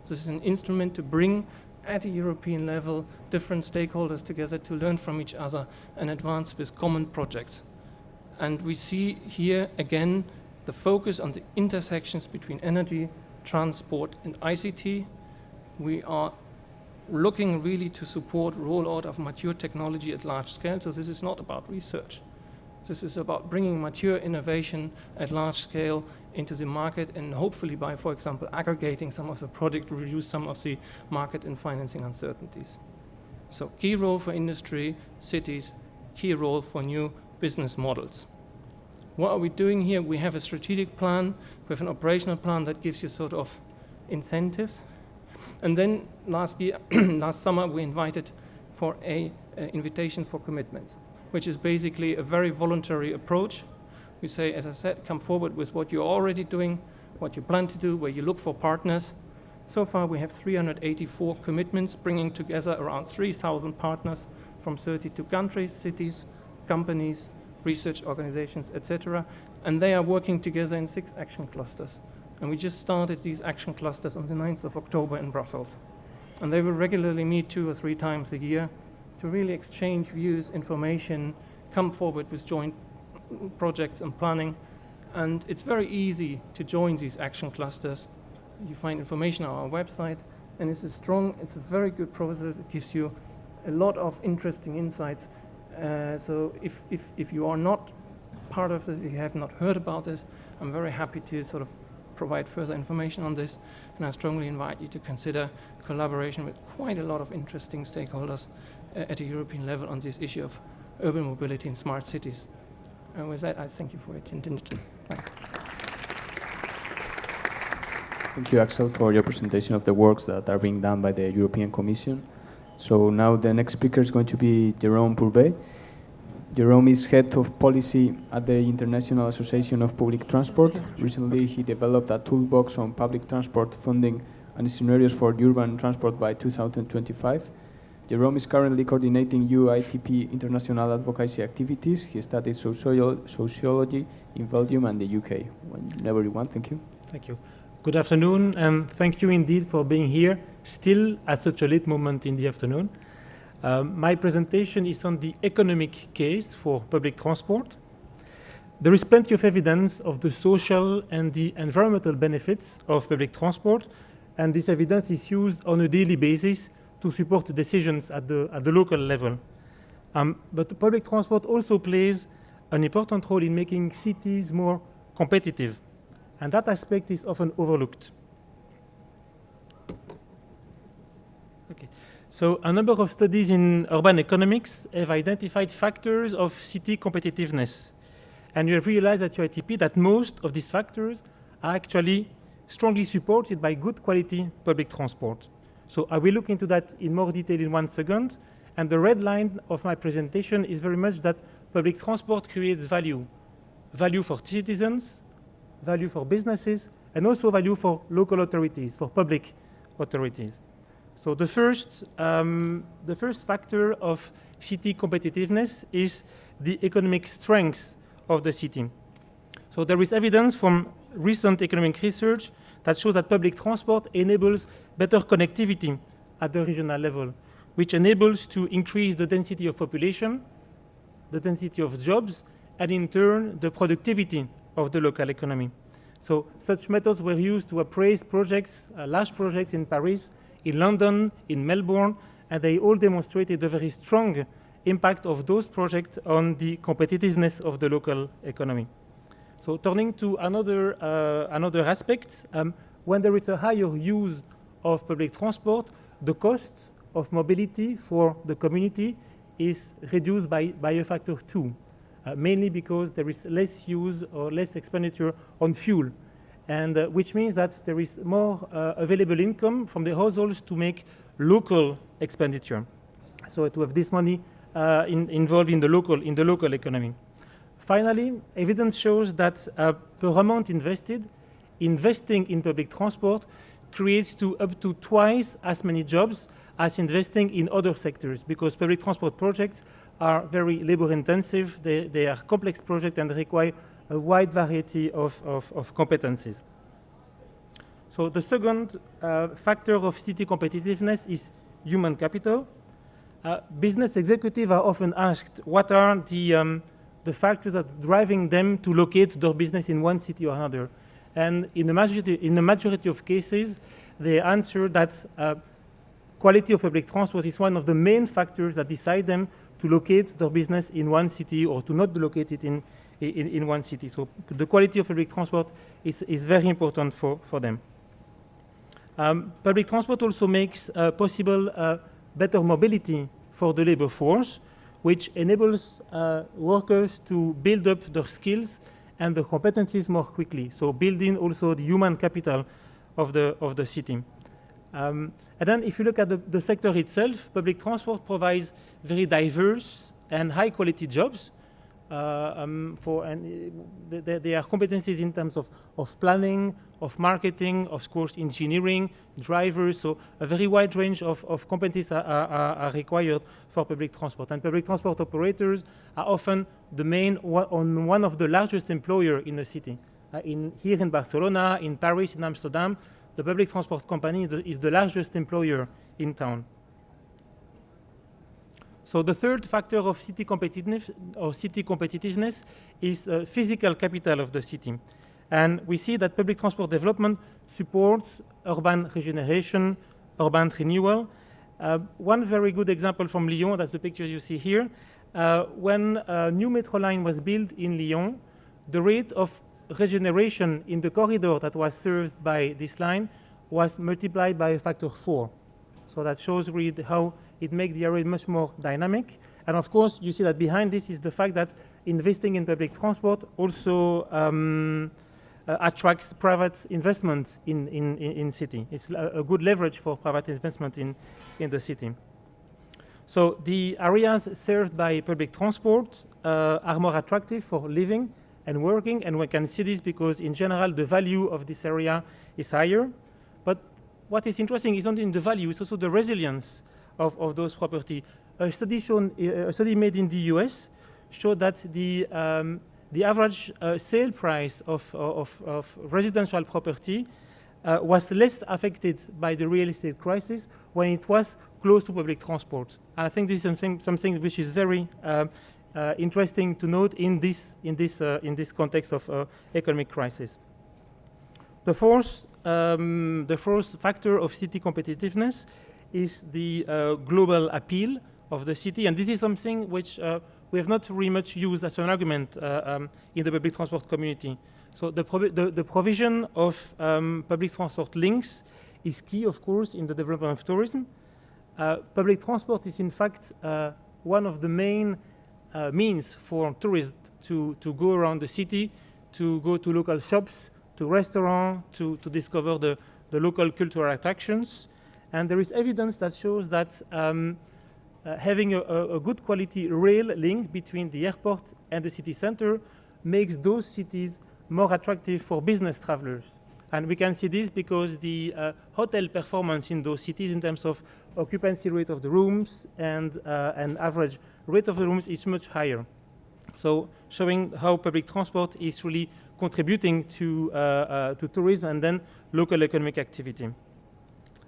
This is an instrument to bring at a European level different stakeholders together to learn from each other and advance with common projects. And we see here again the focus on the intersections between energy, transport and ICT. We are looking really to support rollout of mature technology at large scale. So this is not about research. This is about bringing mature innovation at large scale into the market, and hopefully by, for example, aggregating some of the product to reduce some of the market and financing uncertainties. So key role for industry, cities, key role for new business models. What are we doing here? We have a strategic plan, we have an operational plan that gives you sort of incentives. And then last summer, we invited for a invitation for commitments, which is basically a very voluntary approach. We say, as I said, come forward with what you're already doing, what you plan to do, where you look for partners. So far, we have 384 commitments, bringing together around 3,000 partners from 32 countries, cities, companies, research organizations, etc. And they are working together in 6 action clusters. And we just started these action clusters on the 9th of October in Brussels. And they will regularly meet 2 or 3 times a year to really exchange views, information, come forward with joint projects and planning. And it's very easy to join these action clusters. You find information on our website, and it's a very good process. It gives you a lot of interesting insights. So if you are not part of this, if you have not heard about this, I'm very happy to sort of provide further information on this, and I strongly invite you to consider collaboration with quite a lot of interesting stakeholders at a European level on this issue of urban mobility in smart cities. And with that, I thank you for your attention. Thank you, Axel, for your presentation of the works that are being done by the European Commission. So now the next speaker is going to be Jérôme Pourbet. Jérôme is head of policy at the International Association of Public Transport. Recently, he developed a toolbox on public transport funding and scenarios for urban transport by 2025. Jérôme is currently coordinating UITP international advocacy activities. He studied sociology in Belgium and the UK. Whenever you want, thank you. Thank you. Good afternoon, and thank you indeed for being here, still at such a late moment in the afternoon. My presentation is on the economic case for public transport. There is plenty of evidence of the social and the environmental benefits of public transport, and this evidence is used on a daily basis to support the decisions at the local level. But the public transport also plays an important role in making cities more competitive. And that aspect is often overlooked. Okay. So a number of studies in urban economics have identified factors of city competitiveness. And we have realized at UITP that most of these factors are actually strongly supported by good quality public transport. So I will look into that in more detail in 1 second. And the red line of my presentation is very much that public transport creates value. Value for citizens, value for businesses, and also value for local authorities, for public authorities. So the first factor of city competitiveness is the economic strength of the city. So there is evidence from recent economic research that shows that public transport enables better connectivity at the regional level, which enables to increase the density of population, the density of jobs, and in turn, the productivity of the local economy. So such methods were used to appraise projects, large projects in Paris, in London, in Melbourne, and they all demonstrated a very strong impact of those projects on the competitiveness of the local economy. So turning to another aspect, when there is a higher use of public transport, the cost of mobility for the community is reduced by a factor 2, mainly because there is less use or less expenditure on fuel, and which means that there is more available income from the households to make local expenditure. So to have this money involved in the local economy. Finally, evidence shows that per amount investing in public transport creates up to twice as many jobs as investing in other sectors, because public transport projects are very labor intensive, they are complex projects and require a wide variety of competencies. So the second factor of city competitiveness is human capital. Business executives are often asked what are the factors that are driving them to locate their business in one city or another. And in the majority of cases, they answer that quality of public transport is one of the main factors that decide them to locate their business in one city or to not locate it in one city. So the quality of public transport is very important for them. Public transport also makes possible better mobility for the labor force, which enables workers to build up their skills and their competencies more quickly. So building also the human capital of the city. And then if you look at the sector itself, public transport provides very diverse and high quality jobs. They are competencies in terms of planning, of marketing, of course, engineering, drivers. So a very wide range of competencies are required for public transport. And public transport operators are often the main one of the largest employer in the city. Here in Barcelona, in Paris, in Amsterdam, the public transport company is the largest employer in town. So the third factor of city competitiveness is physical capital of the city. And we see that public transport development supports urban regeneration, urban renewal. One very good example from Lyon, that's the picture you see here. When a new metro line was built in Lyon, the rate of regeneration in the corridor that was served by this line was multiplied by a factor 4. So that shows really how it makes the area much more dynamic. And of course, you see that behind this is the fact that investing in public transport also attracts private investment in city. It's a good leverage for private investment in the city. So the areas served by public transport are more attractive for living and working, and we can see this because in general the value of this area is higher. But what is interesting is not in the value, it's also the resilience of those property. A study made in the US showed that the average sale price of residential property was less affected by the real estate crisis when it was close to public transport. And I think this is something which is very interesting to note in this context of economic crisis. The fourth factor of city competitiveness is the global appeal of the city, and this is something which we have not really much used as an argument in the public transport community. So the provision of public transport links is key, of course, in the development of tourism. Public transport is, in fact, one of the main means for tourists to go around the city, to go to local shops, to restaurants, to discover the local cultural attractions. And there is evidence that shows that having a good quality rail link between the airport and the city center makes those cities more attractive for business travelers. And we can see this because the hotel performance in those cities in terms of occupancy rate of the rooms and average rate of the rooms is much higher. So showing how public transport is really contributing to tourism and then local economic activity.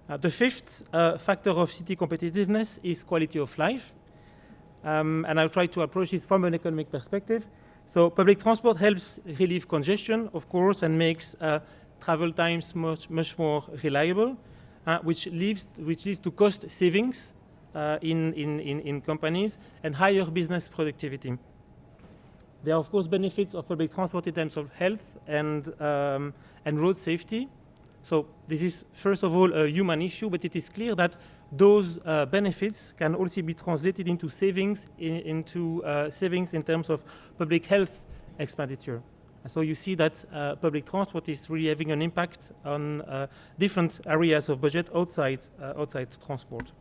The fifth factor of city competitiveness is quality of life. And I'll try to approach this from an economic perspective. So public transport helps relieve congestion, of course, and makes travel times much more reliable, which leads to cost savings in companies and higher business productivity. There are, of course, benefits of public transport in terms of health and road safety. So this is, first of all, a human issue, but it is clear that those benefits can also be translated into savings savings in terms of public health expenditure. So you see that public transport is really having an impact on different areas of budget outside transport.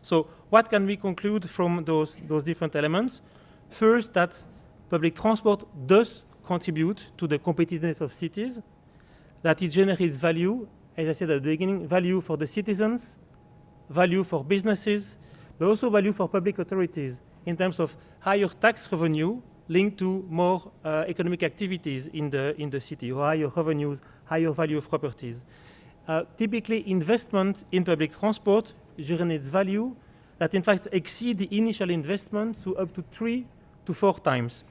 So what can we conclude from those different elements? First, that public transport does contribute to the competitiveness of cities, that it generates value, as I said at the beginning, value for the citizens, value for businesses, but also value for public authorities in terms of higher tax revenue linked to more economic activities in the city, or higher revenues, higher value of properties. Typically, investment in public transport generates value that in fact exceed the initial investment to up to 3 to 4 times.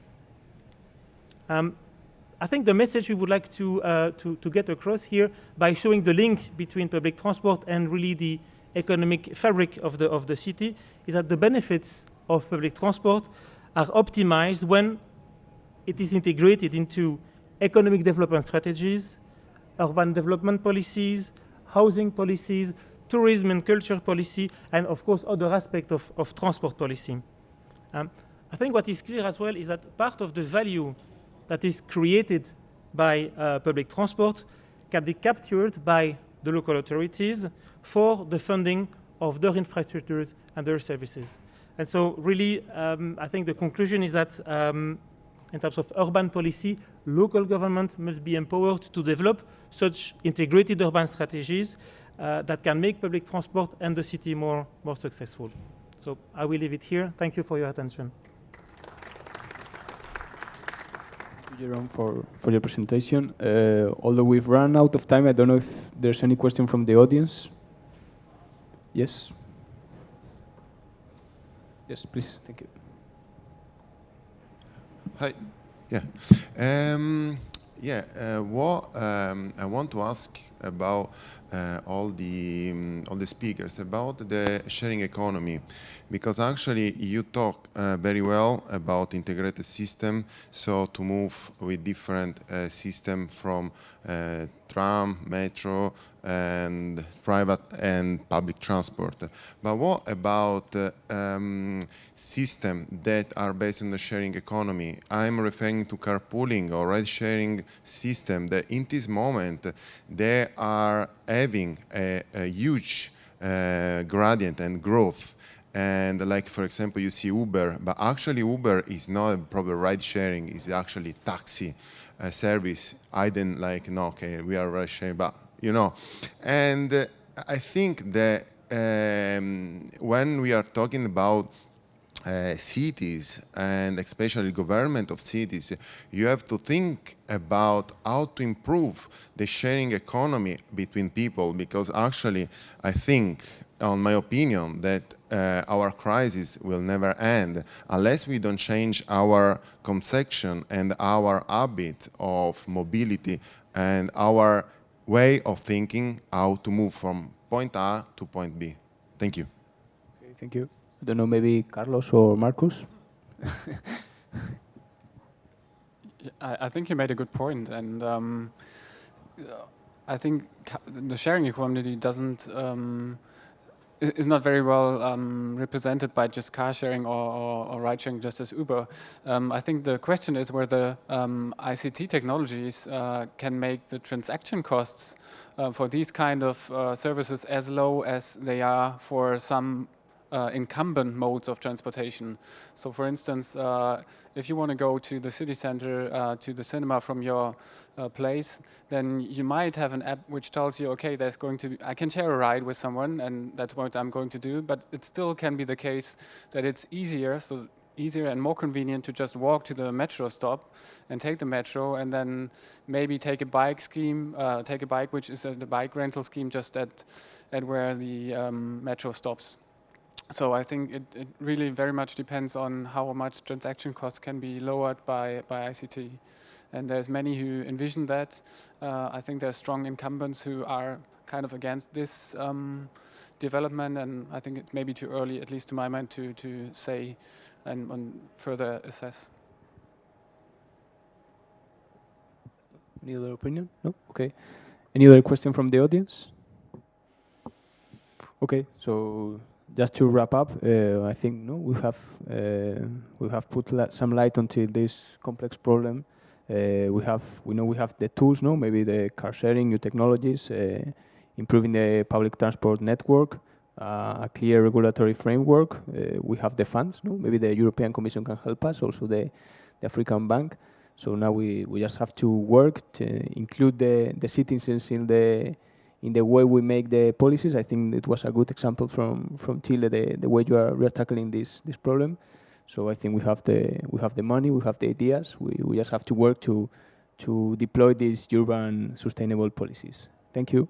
I think the message we would like to get across here by showing the link between public transport and really the economic fabric of the city is that the benefits of public transport are optimized when it is integrated into economic development strategies, urban development policies, housing policies, tourism and culture policy, and of course other aspects of transport policy. I think what is clear as well is that part of the value that is created by public transport can be captured by the local authorities for the funding of their infrastructures and their services. And so really, I think the conclusion is that in terms of urban policy, local government must be empowered to develop such integrated urban strategies that can make public transport and the city more successful. So I will leave it here. Thank you for your attention. Thank you, Jerome, for your presentation. Although we've run out of time, I don't know if there's any question from the audience. Yes? Yes, please. Thank you. Hi. Yeah. What I want to ask about all the speakers about the sharing economy, because actually you talk very well about integrated system, so to move with different system from tram, metro, and private and public transport. But what about systems that are based on the sharing economy? I'm referring to carpooling or ride-sharing system that in this moment they are having a huge gradient and growth. And like, for example, you see Uber, but actually Uber is not a proper ride-sharing, it's actually taxi service. I didn't like, no, okay, we are ride-sharing, but you know. And I think that when we are talking about cities and especially government of cities, you have to think about how to improve the sharing economy between people, because actually I think, on my opinion, that our crisis will never end unless we don't change our conception and our habit of mobility and our way of thinking how to move from point A to point B. Thank you. Okay, thank you. I don't know, maybe Carlos or Markus? I think you made a good point, and I think the sharing economy doesn't is not very well represented by just car sharing or ride sharing, just as Uber. I think the question is whether ICT technologies can make the transaction costs for these kind of services as low as they are for some incumbent modes of transportation. So for instance, if you want to go to the city center, to the cinema from your place, then you might have an app which tells you, okay, there's going to be, I can share a ride with someone, and that's what I'm going to do, but it still can be the case that it's easier and more convenient to just walk to the metro stop and take the metro, and then maybe take a bike which is the bike rental scheme just at where the metro stops. So I think it really very much depends on how much transaction costs can be lowered by ICT. And there's many who envision that. I think there's strong incumbents who are kind of against this development, and I think it may be too early, at least to my mind, to say and further assess. Any other opinion? No? Okay. Any other question from the audience? Okay, so just to wrap up, I think we have put some light onto this complex problem. We know we have the tools, maybe the car sharing, new technologies, improving the public transport network, a clear regulatory framework. We have the funds, maybe the European Commission can help us, also the African Bank. So now we just have to work to include the citizens in the way we make the policies. I think it was a good example from Chile, the way we are tackling this problem. So I think we have the money, we have the ideas. We just have to work to deploy these urban sustainable policies. Thank you.